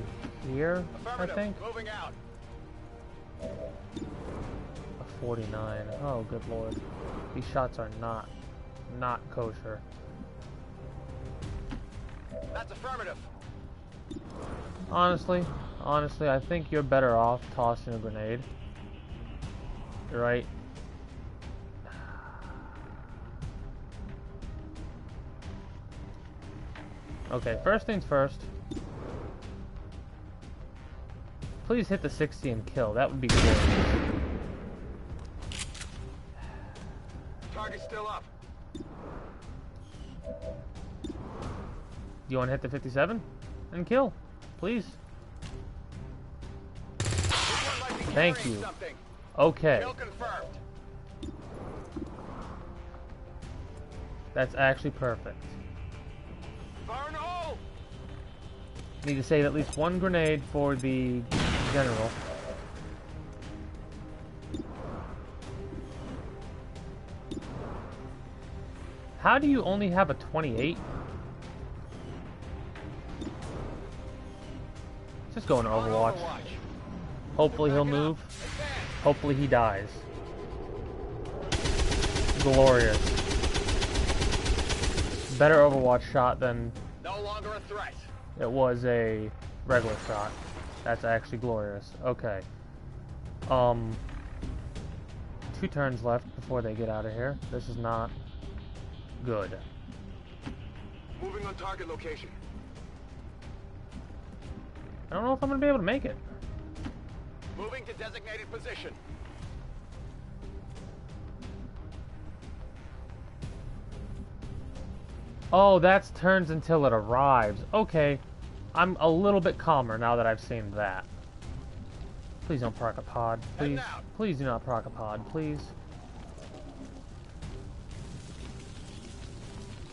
here, I think. Moving out. A 49. Oh, good lord. These shots are not kosher. That's affirmative. Honestly, I think you're better off tossing a grenade. Right? Okay, first things first. Please hit the 60 and kill. That would be cool. Target's still up. Do you want to hit the 57 and kill? Please. Thank you. Okay. Kill confirmed. That's actually perfect. Fire in the hole. Need to save at least 1 grenade for the general. How do you only have a 28? Just go in Overwatch. Hopefully he'll move. Hopefully he dies. Glorious. Better Overwatch shot than No longer a threat. it was a regular shot. That's actually glorious. Okay. 2 turns left before they get out of here. This is not good. Moving on target location. I don't know if I'm gonna be able to make it. Moving to designated position. Oh, that's turns until it arrives. Okay. I'm a little bit calmer now that I've seen that. Please don't proc a pod. Please. Please do not proc a pod. Please.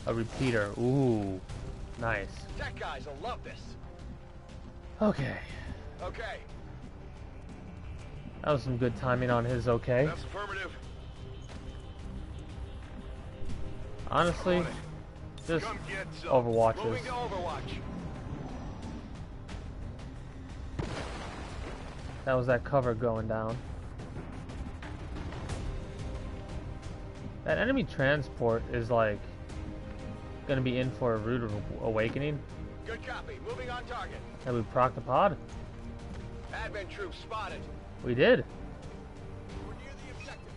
A repeater. Ooh. Nice. Tech guys will love this. Okay. Okay. That was some good timing on his okay. That's affirmative. Honestly, just Overwatches. Moving to Overwatch. That was that cover going down. That enemy transport is like gonna be in for a rude awakening. Good copy. Moving on target. Have we proc the pod? Advent troops spotted. We did. We're near the objective.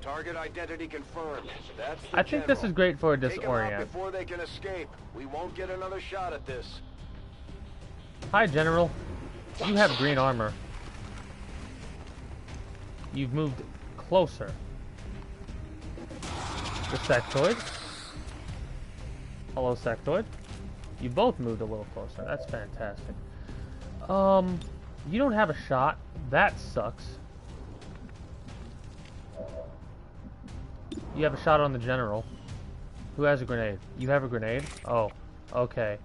Target identity confirmed. That's the I think this is great for a Take 'em out disorient. before they can escape. We won't get another shot at this. Hi, General. You have green armor. You've moved closer. The sectoid. Hello, sectoid. You both moved a little closer. That's fantastic. You don't have a shot. That sucks. You have a shot on the General. Who has a grenade? You have a grenade? Oh, okay.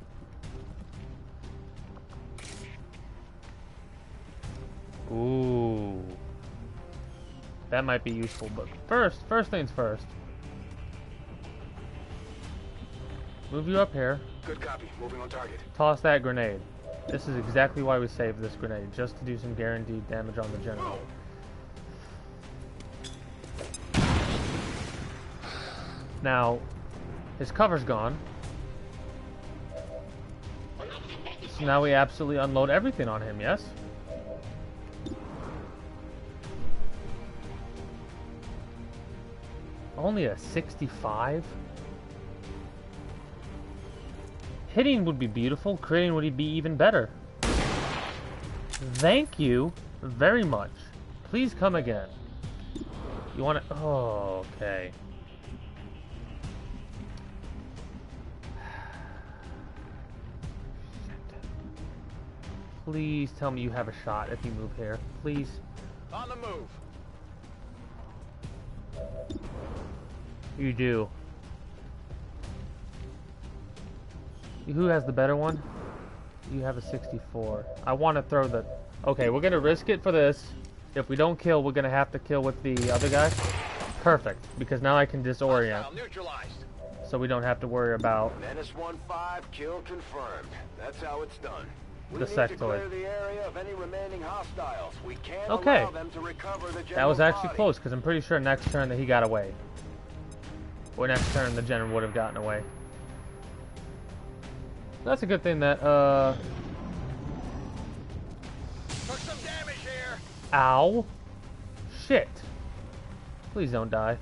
Ooh. That might be useful, but first things first. Move you up here. Good copy. Moving on target. Toss that grenade. This is exactly why we saved this grenade, just to do some guaranteed damage on the General. Now, his cover's gone. So now we absolutely unload everything on him, yes? Only a 65? Hitting would be beautiful, creating would be even better. Thank you very much. Please come again. You want to... Oh, okay. Please tell me you have a shot if you move here. Please. On the move. You do. Who has the better one? You have a 64. I want to throw the... Okay, we're going to risk it for this. If we don't kill, we're going to have to kill with the other guy. Perfect, because now I can disorient. So we don't have to worry about... Menace 1-5, kill confirmed. That's how it's done. We The need to sectoid. clear the area of any remaining hostiles. We can't Okay. allow them to recover the That general was actually body. close, because I'm pretty sure next turn that he got away. Or next turn the General would have gotten away. That's a good thing that, Took some damage here. Ow. Shit. Please don't die.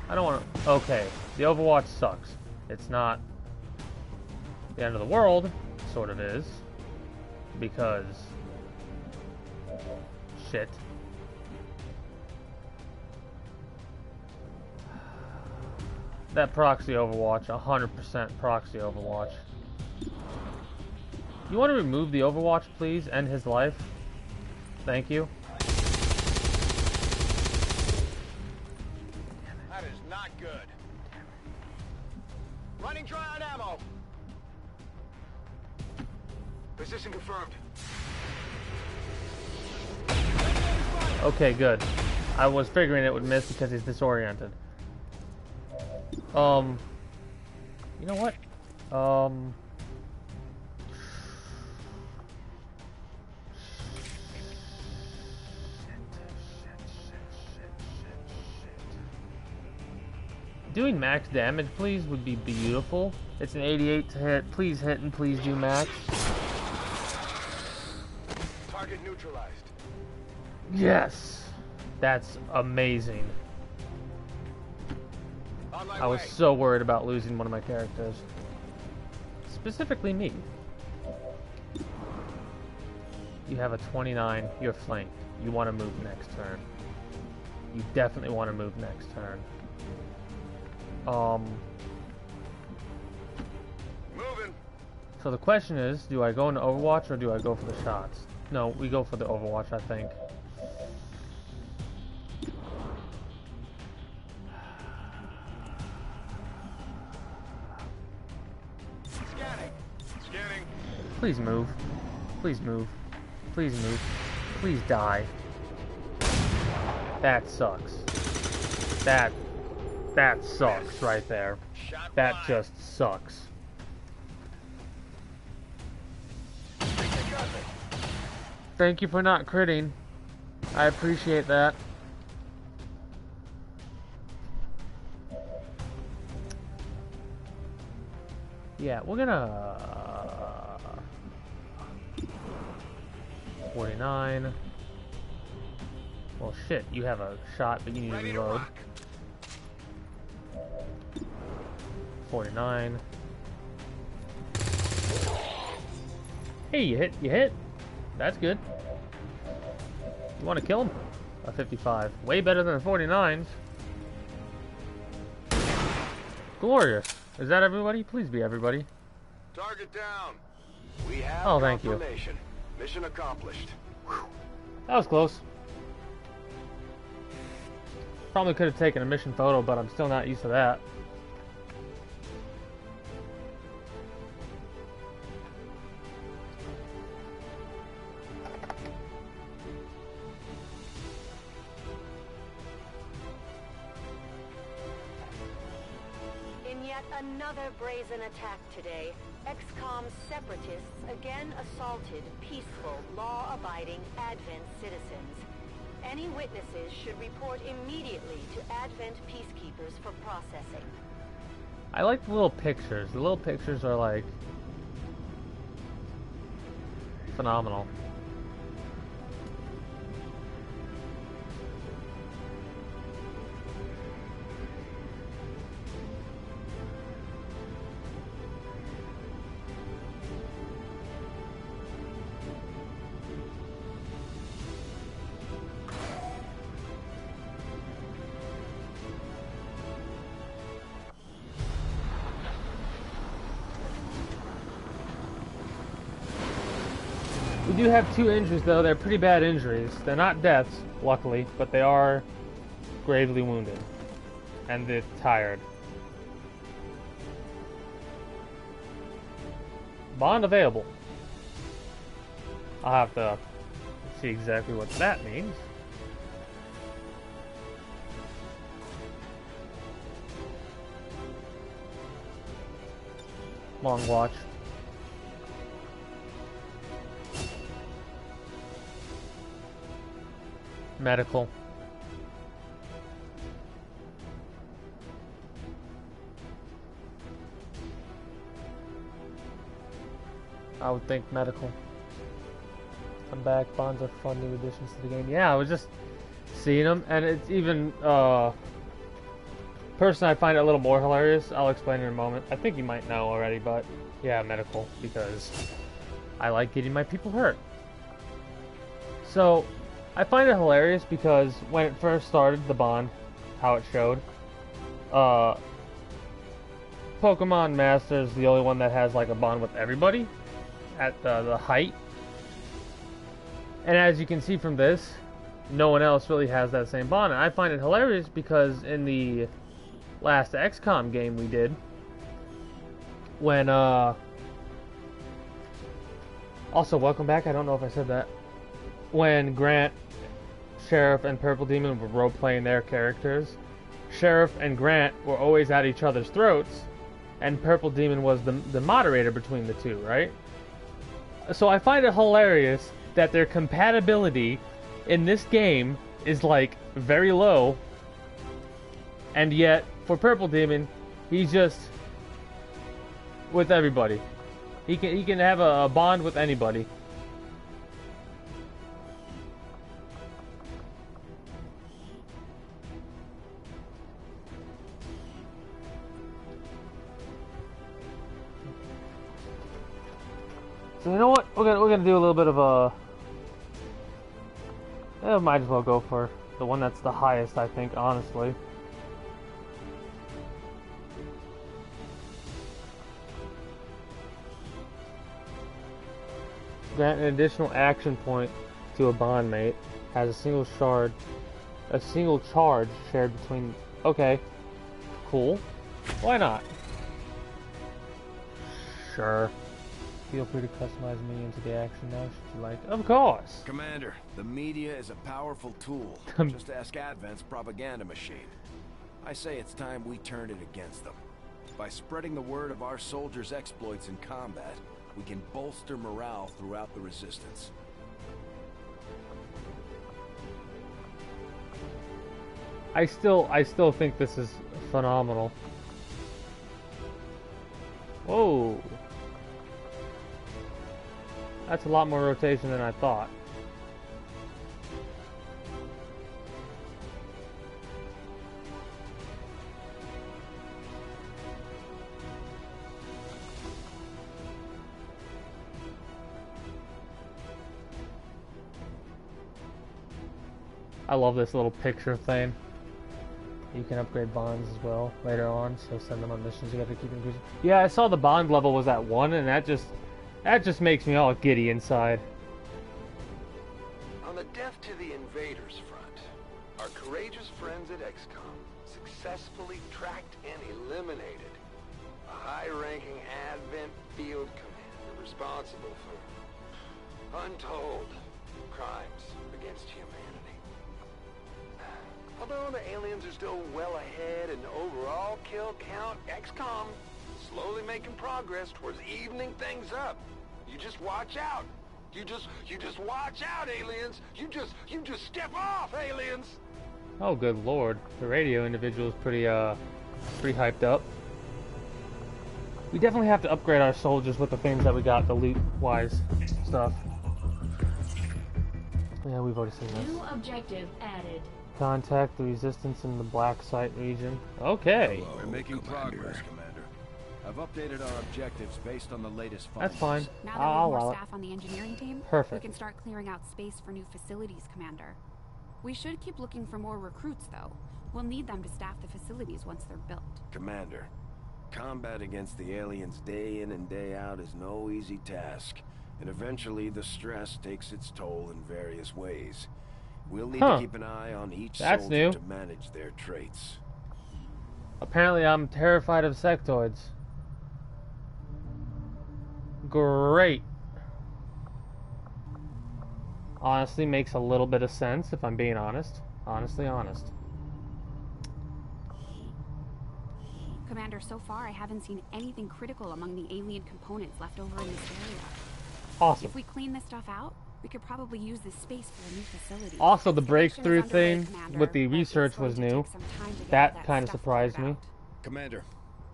I don't want to... Okay. The Overwatch sucks. It's not the end of the world. Sort of is. Because... Shit. That proxy Overwatch. 100% proxy Overwatch. You want to remove the Overwatch, please? End his life? Thank you. That is not good. Running dry on ammo. Position confirmed. Okay, good. I was figuring it would miss because he's disoriented. You know what? Doing max damage, please, would be beautiful. It's an 88 to hit. Please hit and please do max. Target neutralized. Yes! That's amazing. On my I was way. so worried about losing one of my characters. Specifically me. You have a 29. You're flanked. You want to move next turn. You definitely want to move next turn. Moving. So the question is, do I go into Overwatch or do I go for the shots? No, we go for the Overwatch, I think. Scanning. Scanning. Please move. Please move. Please move. Please die. That sucks. That sucks right there. That just sucks. Thank you for not critting. I appreciate that. Yeah, we're gonna 49. Well, shit, you have a shot, but you need to reload. 49. Hey, you hit. That's good. You want to kill him? A 55. Way better than a 49. Glorious. Is that everybody? Please be everybody. Target down. We have thank you. confirmation. Mission accomplished. That was close. Probably could have taken a mission photo, but I'm still not used to that. In yet another brazen attack today, XCOM separatists again assaulted peaceful, law-abiding Advent citizens. Any witnesses should report immediately to Advent peacekeepers for processing. I like the little pictures. The little pictures are like phenomenal. We do have 2 injuries, though. They're pretty bad injuries. They're not deaths, luckily, but they are gravely wounded. And they're tired. Bond available. I'll have to see exactly what that means. Long watch. Medical. I would think medical. I'm back. Bonds are fun new additions to the game. Yeah, I was just seeing them, and it's even personally I find it a little more hilarious. I'll explain in a moment. I think you might know already, but yeah, medical, because I like getting my people hurt. So I find it hilarious because when it first started, the bond, how it showed, Pokemon Master is the only one that has like a bond with everybody at the height. And as you can see from this, no one else really has that same bond. And I find it hilarious because in the last XCOM game we did, when also welcome back, I don't know if I said that, when Grant, Sheriff, and Purple Demon were role-playing their characters, Sheriff and Grant were always at each other's throats, and Purple Demon was the moderator between the two, right? So I find it hilarious that their compatibility in this game is like very low, and yet for Purple Demon, he's just with everybody. He can have a bond with anybody. So you know what? We're gonna do a little bit of a. Might as well go for the one that's the highest, I think, honestly. Grant an additional action point to a bond mate. Has a single charge shared between. Okay, cool. Why not? Sure. Feel free to customize me into the action now, should you like. Of course! Commander, the media is a powerful tool. Just ask Advent's propaganda machine. I say it's time we turn it against them. By spreading the word of our soldiers' exploits in combat, we can bolster morale throughout the Resistance. I still think this is phenomenal. Whoa. That's a lot more rotation than I thought. I love this little picture thing. You can upgrade bonds as well later on, so send them on missions. You got to keep increasing. Yeah, I saw the bond level was at 1, and that just makes me all giddy inside. On the death to the invaders front, our courageous friends at XCOM successfully tracked and eliminated a high-ranking Advent field commander responsible for untold crimes against humanity. Although the aliens are still well ahead in overall kill count, XCOM slowly making progress towards evening things up. You just watch out. You just watch out, aliens. You just step off, aliens. Oh, good lord. The radio individual is pretty hyped up. We definitely have to upgrade our soldiers with the things that we got, the loot-wise stuff. Yeah, we've already seen this. New objective added. Contact the Resistance in the Black Site region. Okay. We're making progress, Commander. I've updated our objectives based on the latest findings. That's fine. Now that we have more staff on the engineering team, perfect. We can start clearing out space for new facilities, Commander. We should keep looking for more recruits, though. We'll need them to staff the facilities once they're built. Commander, combat against the aliens day in and day out is no easy task, and eventually the stress takes its toll in various ways. We'll need to keep an eye on each soldier to manage their traits. Apparently I'm terrified of sectoids. Great. Honestly, makes a little bit of sense if I'm being honest. Honestly honest. Commander, so far I haven't seen anything critical among the alien components left over in this area. Awesome. If we clean this stuff out, we could probably use this space for a new facility. Also, the breakthrough thing with the research was new. That kind of surprised me. Commander,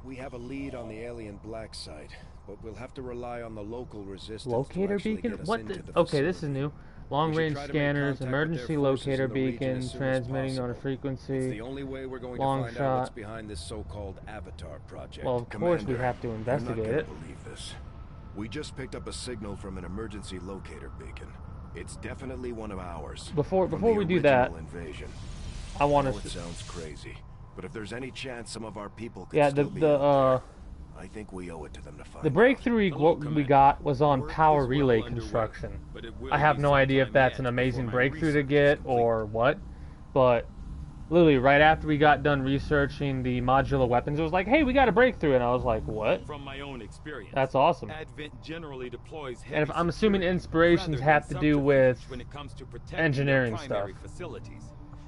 we have a lead on the alien black site, but we'll have to rely on the local resistance. Locator beacon? What? Okay, this is new. Long-range scanners, emergency locator beacon, transmitting on a frequency. It's the only way we're going long to find shot. out what's behind this so-called Avatar project. Well, of course we have to investigate it. I'm not gonna believe this. We just picked up a signal from an emergency locator beacon. It's definitely one of ours. Before we do that, invasion. I want to. It sounds crazy, but if there's any chance some of our people could I think we owe it to them to find. The breakthrough we got was on power relay construction. I have no idea if that's an amazing breakthrough to get or what, but literally right after we got done researching the modular weapons, it was like, hey, we got a breakthrough, and I was like, what? From my own experience, that's awesome. Advent generally deploys heavy, and if I'm assuming inspirations have to do with when it comes to engineering stuff. Facilities,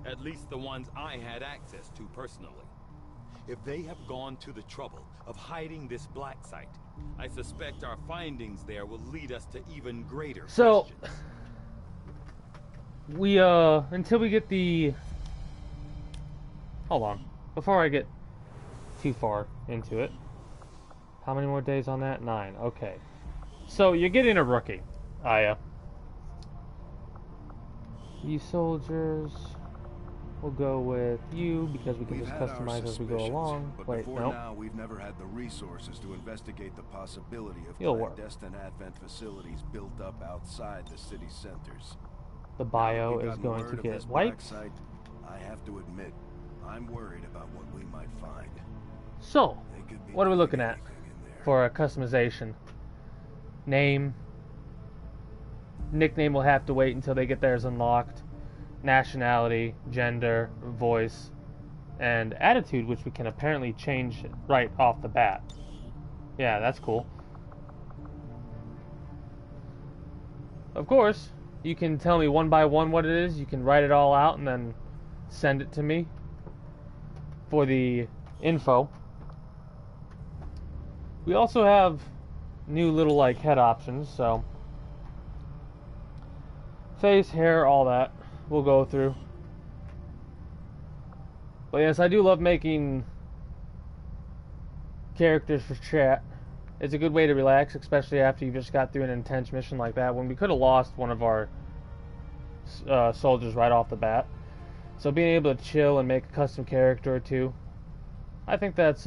at least the ones I had access to personally. If they have gone to the trouble of hiding this black site, I suspect our findings there will lead us to even greater questions. We until we get the hold on. Before I get too far into it. How many more days on that? 9. Okay. So you're getting a rookie, Aya. You soldiers, we'll go with you because we can just customize as we go along. Wait, no. Now we've never had the resources to investigate the possibility of clandestine Advent facilities built up outside the city centers. The bio is going to get wiped. Site, I have to admit, I'm worried about what we might find. So, what are we looking at for a customization? Name. Nickname will have to wait until they get theirs unlocked. Nationality, gender, voice, and attitude, which we can apparently change right off the bat. Yeah, that's cool. of course, you can tell me one by one what it is. You can write it all out and then send it to me for the info. We also have new little like head options, so face, hair, all that we'll go through. But yes, I do love making characters for chat. It's a good way to relax, especially after you just got through an intense mission like that, when we could have lost one of our soldiers right off the bat. So being able to chill and make a custom character or two, I think that's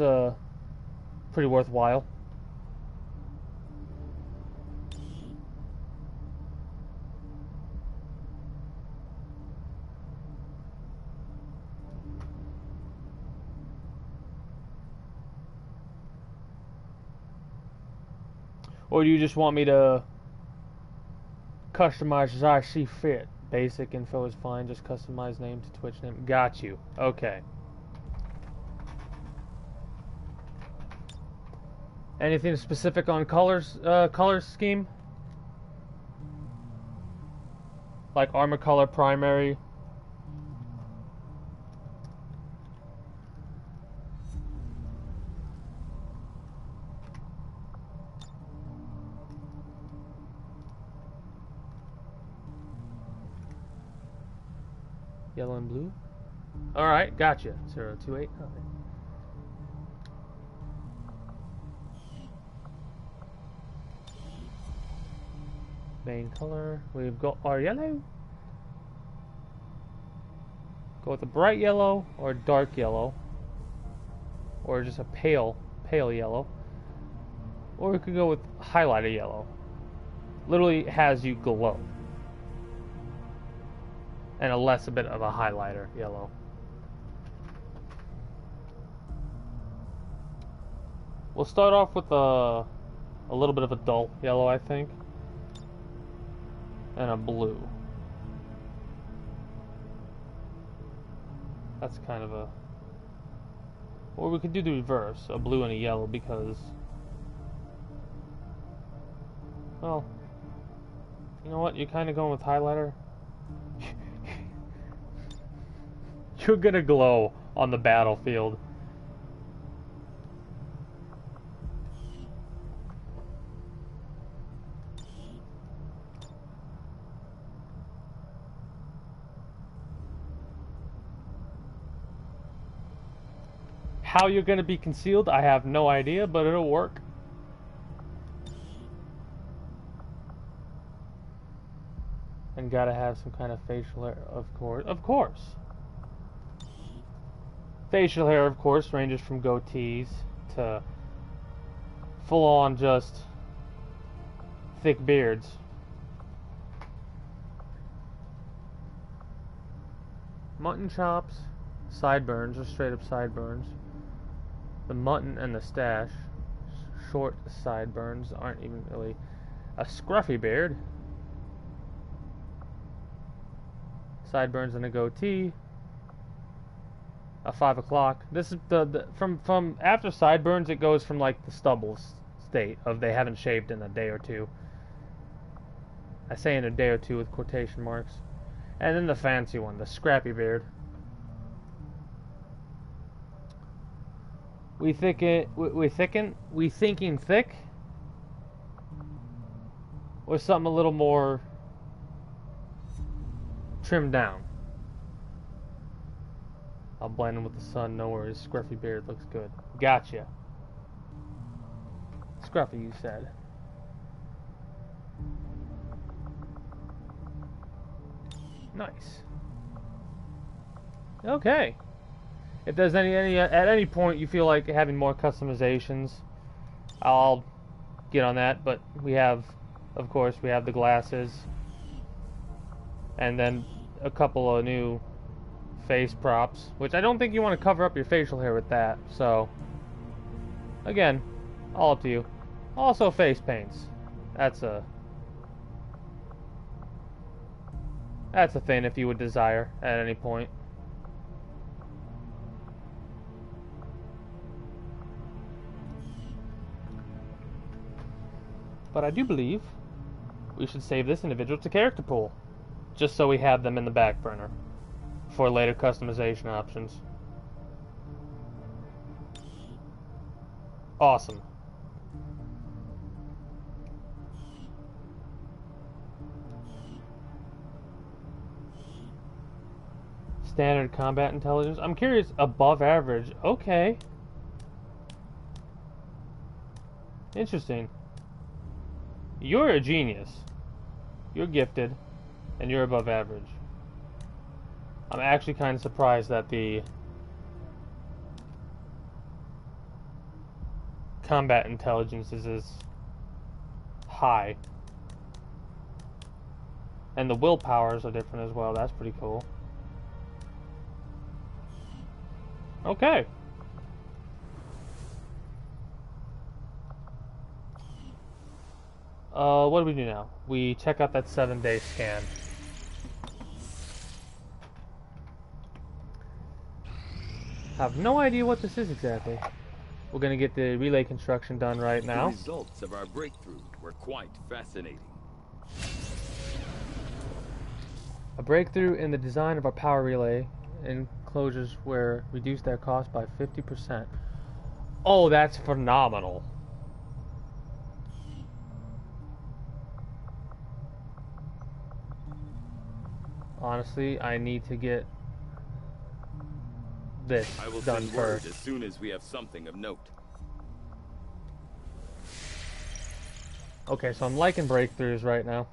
pretty worthwhile. Or do you just want me to customize as I see fit? Basic info is fine, just customize name to Twitch name. Got you. Okay. Anything specific on colors, color scheme? Like armor color primary? Yellow and blue? Alright, gotcha. 028. Okay. Main color. We've got our yellow. Go with a bright yellow or dark yellow. Or just a pale yellow. Or we could go with highlighter yellow. Literally has you glow. And a bit of a highlighter yellow. We'll start off with a little bit of a dull yellow, I think. And a blue. That's kind of a... Or we could do the reverse, a blue and a yellow, because... Well... You know what, you're kind of going with highlighter? You're gonna glow on the battlefield. How you're gonna be concealed, I have no idea, but it'll work. And gotta have some kind of facial hair, of course. Of course. Facial hair, of course, ranges from goatees to full-on just thick beards. Mutton chops, sideburns, or straight up sideburns. The mutton and the stash, short sideburns, aren't even really a scruffy beard. Sideburns and a goatee. A 5 o'clock. This is from after sideburns, it goes from like the stubble state of they haven't shaved in a day or two. I say in a day or two with quotation marks. And then the fancy one, the scrappy beard. We thinking thick, or something a little more trimmed down. I'll blend in with the sun, no worries. Scruffy beard looks good. Gotcha. Scruffy, you said. Nice. Okay. If there's at any point you feel like having more customizations, I'll get on that. But we have, of course, we have the glasses, and then a couple of new face props, which I don't think you want to cover up your facial hair with that. So, again, all up to you. Also, face paints. That's a thing if you would desire at any point. But I do believe we should save this individual to character pool, just so we have them in the back burner for later customization options. Awesome. Standard combat intelligence. I'm curious, above average. Okay. Interesting. You're a genius. You're gifted, and you're above average. I'm actually kind of surprised that the combat intelligence is as high. And the willpowers are different as well. That's pretty cool. Okay. What do we do now? We check out that 7-day scan. Have no idea what this is exactly. We're gonna get the relay construction done right now. The results of our breakthrough were quite fascinating. A breakthrough in the design of our power relay enclosures were reduced their cost by 50%. Oh, that's phenomenal. Honestly, I need to get this I will done send word first. as soon as we have something of note. Okay, so I'm liking breakthroughs right now.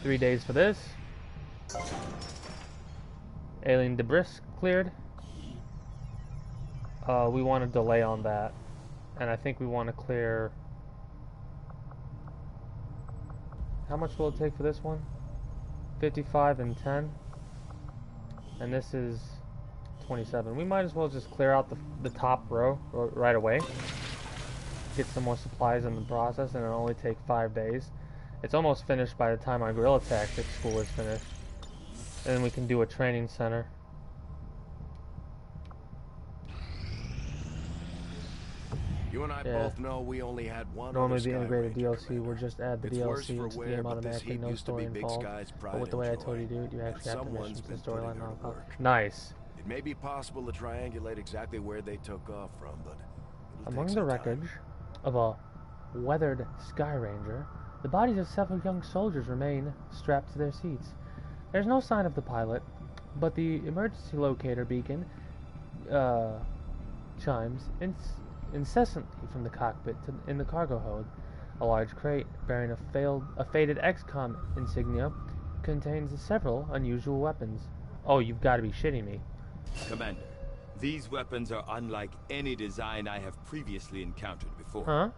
Three days for this. Alien debris cleared. We want to delay on that. And I think we want to clear... How much will it take for this one? 55 and 10. And this is 27. We might as well just clear out the top row right away. Get some more supplies in the process, and it'll only take 5 days. It's almost finished by the time our guerrilla tactics school is finished. And then we can do a training center. You and I both know we only had one. Normally the integrated DLC will just add the DLC into the game automatically, no story involved. But with the way I told you to do it, you actually have to mission the storyline now. Nice. It may be possible to triangulate exactly where they took off from, but among the wreckage of a weathered Sky Ranger, the bodies of several young soldiers remain strapped to their seats. There's no sign of the pilot, but the emergency locator beacon chimes incessantly from the cockpit in the cargo hold. A large crate bearing a faded XCOM insignia contains several unusual weapons. Oh, you've got to be shitting me. Commander, these weapons are unlike any design I have previously encountered before. Huh?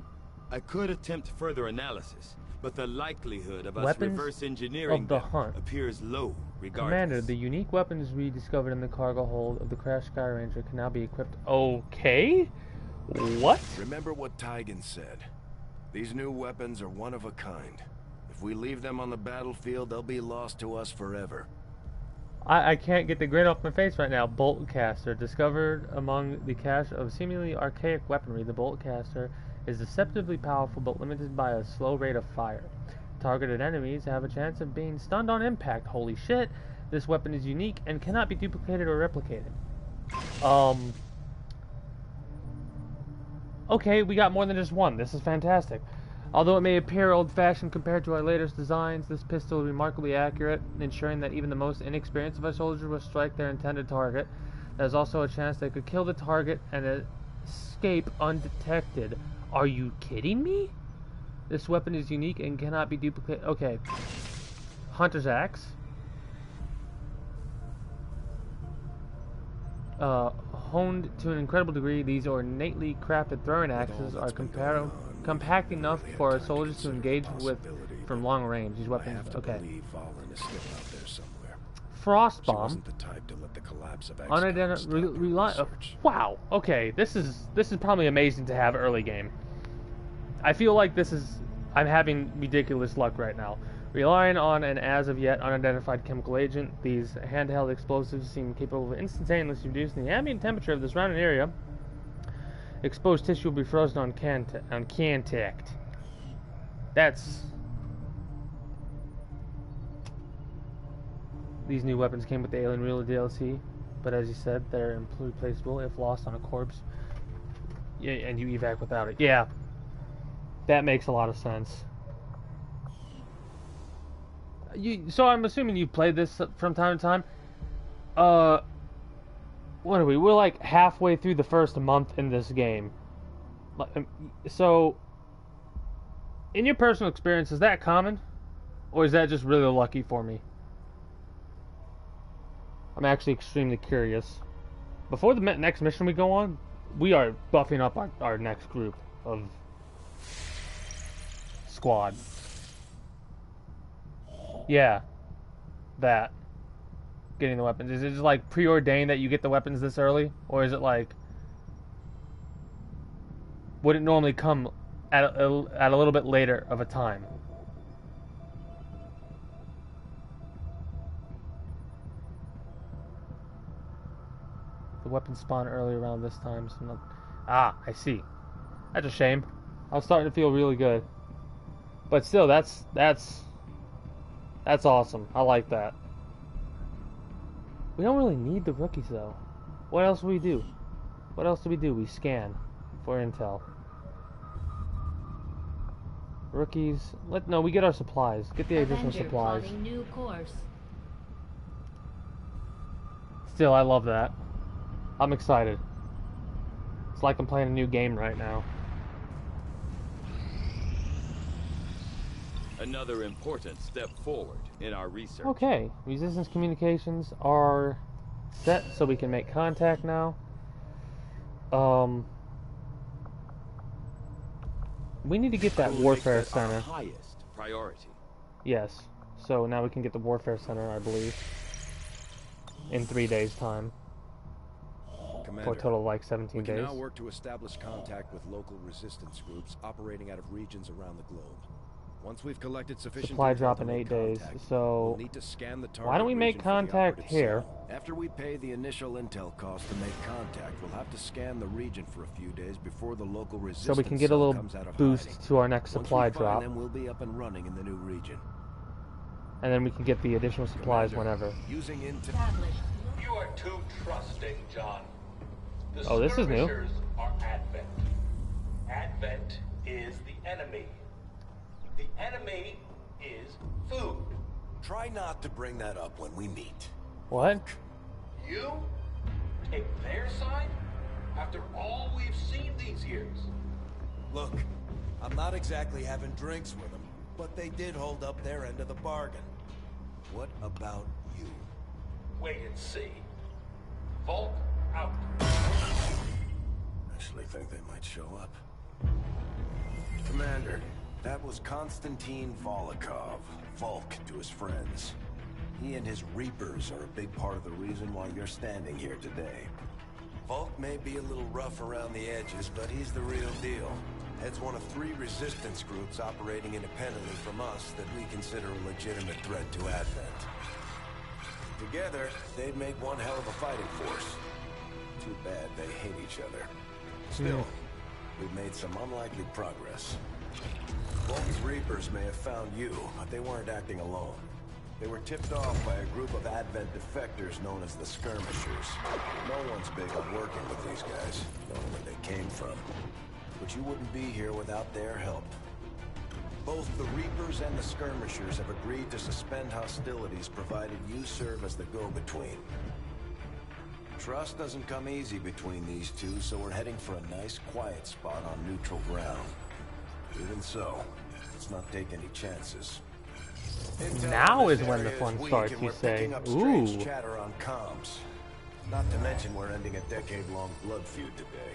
I could attempt further analysis, but the likelihood of us Weapons reverse engineering of the them hunt appears low regardless. Commander, the unique weapons we discovered in the cargo hold of the crashed Sky Ranger can now be equipped. Okay? What? Remember what Tygan said. These new weapons are one of a kind. If we leave them on the battlefield, they'll be lost to us forever. I can't get the grin off my face right now. Bolt Caster. Discovered among the cache of seemingly archaic weaponry, the Bolt Caster is deceptively powerful but limited by a slow rate of fire. Targeted enemies have a chance of being stunned on impact. Holy shit. This weapon is unique and cannot be duplicated or replicated. Okay, we got more than just one. This is fantastic. Although it may appear old-fashioned compared to our latest designs, this pistol is remarkably accurate, ensuring that even the most inexperienced of our soldiers will strike their intended target. There's also a chance they could kill the target and escape undetected. Are you kidding me? This weapon is unique and cannot be duplicated. Okay. Hunter's Axe. Honed to an incredible degree, these ornately crafted throwing axes are compact enough for our soldiers to engage with from long range. These weapons, okay. Frost Bomb. Unidentified. Wow. Okay, this is probably amazing to have early game. I feel like I'm having ridiculous luck right now. Relying on an as-of-yet unidentified chemical agent, these handheld explosives seem capable of instantaneously reducing the ambient temperature of the surrounding area Exposed tissue will be frozen on contact. That's... These new weapons came with the Alien Real DLC, but as you said, they're replaceable if lost on a corpse. Yeah, and you evac without it. Yeah, that makes a lot of sense. So I'm assuming you played this from time to time. What are we? We're like halfway through the first month in this game. So, in your personal experience, is that common? Or is that just really lucky for me? I'm actually extremely curious. Before the next mission we go on, we are buffing up our next group of squad. Yeah. That. Getting the weapons. Is it just like preordained that you get the weapons this early? Or is it like... Would it normally come at a little bit later of a time? The weapons spawn early around this time. So not... Ah, I see. That's a shame. I was starting to feel really good. But still, that's awesome. I like that. We don't really need the rookies, though. What else do we do? What else do we do? We scan for intel. Rookies. No, we get our supplies. Get the additional supplies. New course. Still, I love that. I'm excited. It's like I'm playing a new game right now. Another important step forward in our research. Okay, resistance communications are set so we can make contact now. We need to get that warfare center. Highest priority. Yes. So now we can get the warfare center, I believe, in 3 days' time. Commander, for a total of like 17 days. We can now work to establish contact with local resistance groups operating out of regions around the globe. Once we've collected sufficient supply drop in 8 days, so we'll need to scan the why don't we make contact here? After we pay the initial intel cost to make contact, we'll have to scan the region for a few days before the local resistance so we can get a little boost to our next supply drop. Then we'll be up and running in the new region. And then we can get the additional supplies whenever. Using You are too trusting, John. The oh, this is new. Are Advent. Advent is the enemy. The enemy is food. Try not to bring that up when we meet. What? You take their side after all we've seen these years? Look, I'm not exactly having drinks with them, but they did hold up their end of the bargain. What about you? Wait and see. Volk out. Actually think they might show up. Commander, that was Konstantin Volokov, Volk to his friends. He and his Reapers are a big part of the reason why you're standing here today. Volk may be a little rough around the edges, but he's the real deal. Heads one of 3 resistance groups operating independently from us that we consider a legitimate threat to Advent. Together, they'd make one hell of a fighting force. Too bad they hate each other. Still, we've made some unlikely progress. Volk's Reapers may have found you, but they weren't acting alone. They were tipped off by a group of Advent defectors known as the Skirmishers. No one's big on working with these guys, knowing where they came from. But you wouldn't be here without their help. Both the Reapers and the Skirmishers have agreed to suspend hostilities provided you serve as the go-between. Trust doesn't come easy between these two, so we're heading for a nice, quiet spot on neutral ground. Even so, let's not take any chances. Now is when the fun starts, you say. Ooh. Chatter on comms. Not to mention we're ending a decade-long blood feud today.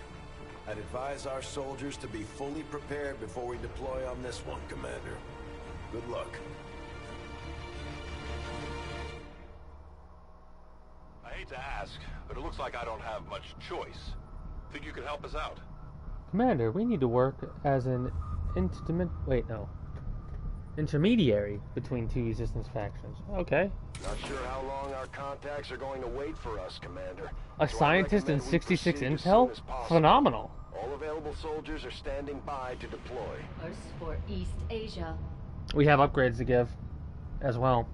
I'd advise our soldiers to be fully prepared before we deploy on this one, Commander. Good luck. I hate to ask, but it looks like I don't have much choice. Think you could help us out? Commander, we need to work as an intermediary between 2 resistance factions. Okay. Not sure how long our contacts are going to wait for us, Commander. A scientist in 66 intel? Phenomenal. All available soldiers are standing by to deploy. Us for East Asia. We have upgrades to give as well.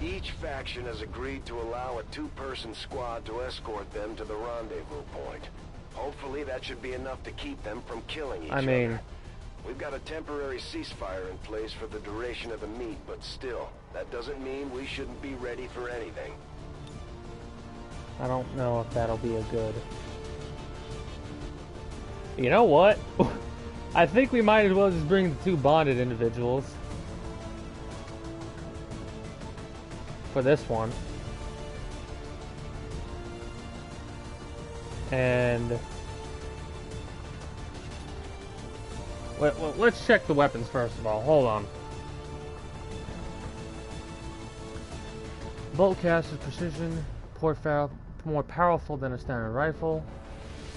Each faction has agreed to allow a 2-person squad to escort them to the rendezvous point. Hopefully that should be enough to keep them from killing each other. We've got a temporary ceasefire in place for the duration of the meet, but still, that doesn't mean we shouldn't be ready for anything. I don't know if that'll be a good... You know what? I think we might as well just bring the 2 bonded individuals. For this one. And... Well, let's check the weapons first of all. Hold on. Bolt cast is precision, more powerful than a standard rifle.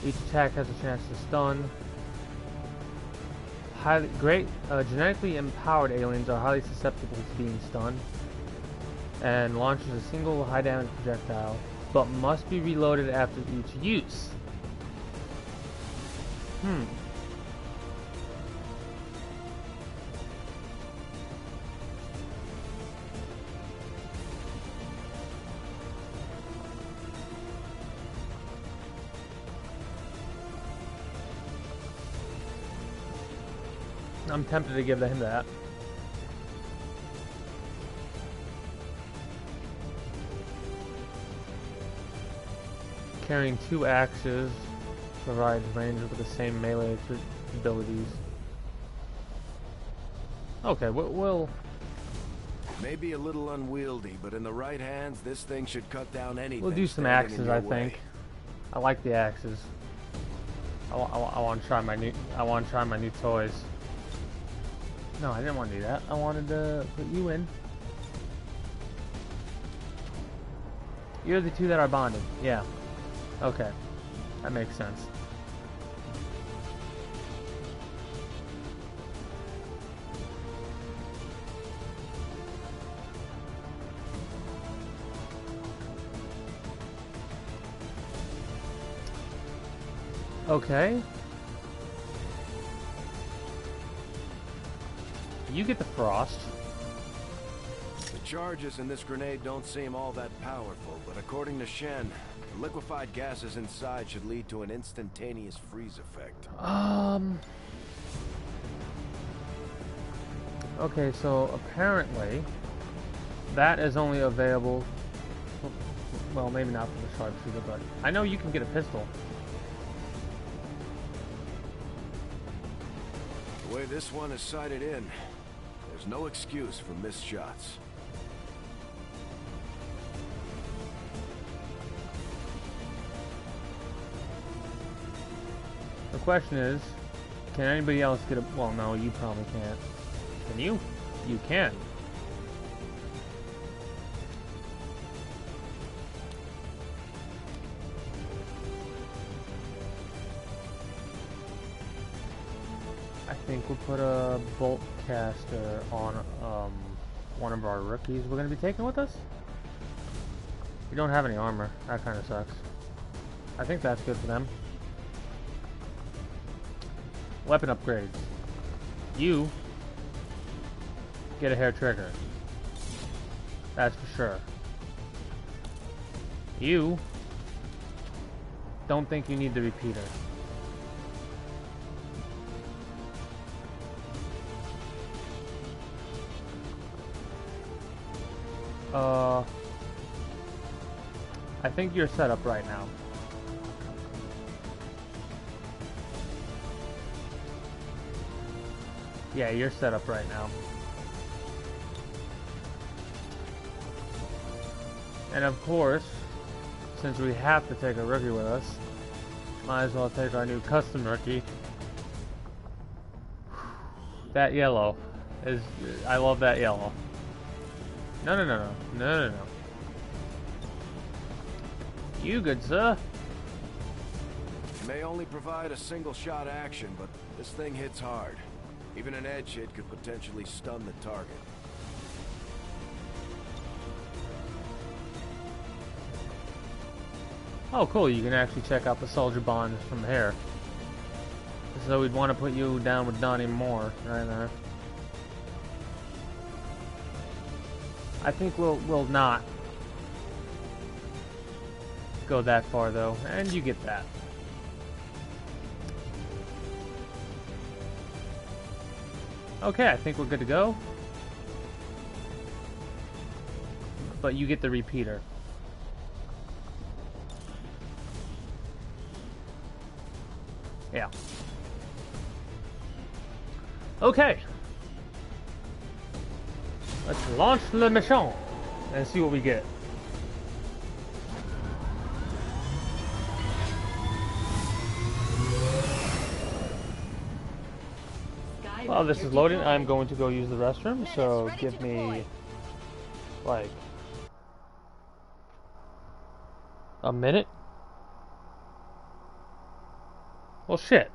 Each attack has a chance to stun. Genetically empowered aliens are highly susceptible to being stunned. And launches a single high damage projectile, but must be reloaded after each use. I'm tempted to give him that. Carrying 2 axes provides range with the same melee abilities. Okay, we'll... Maybe a little unwieldy, but in the right hands, this thing should cut down anything. We'll do some axes, I think. I like the axes. I want to try my new toys. No, I didn't want to do that. I wanted to put you in. You're the 2 that are bonded. Yeah. Okay. That makes sense. Okay. You get the frost. The charges in this grenade don't seem all that powerful, but according to Shen, the liquefied gases inside should lead to an instantaneous freeze effect. Okay, so apparently that is only available, well, maybe not for the sharpshooter, but I know you can get a pistol. The way this one is sighted in, there's no excuse for missed shots. The question is, can anybody else get a... Well, no, you probably can't. Can you? You can. I think we'll put a bolt caster on one of our rookies we're going to be taking with us. We don't have any armor. That kind of sucks. I think that's good for them. Weapon upgrades. You get a hair trigger. That's for sure. You don't think you need the repeater. I think you're set up right now. Yeah, you're set up right now. And of course, since we have to take a rookie with us, might as well take our new custom rookie. That yellow is... I love that yellow. No. You good, sir? It may only provide a single shot action, but this thing hits hard. Even an edge hit could potentially stun the target. Oh, cool, you can actually check out the soldier bond from here. So we'd want to put you down with Donnie Moore right there. I think we'll not go that far though, and you get that. Okay, I think we're good to go. But you get the repeater. Yeah. Okay. Let's launch le mission and see what we get. While this is loading, I'm going to go use the restroom, so give me like a minute. Well, shit.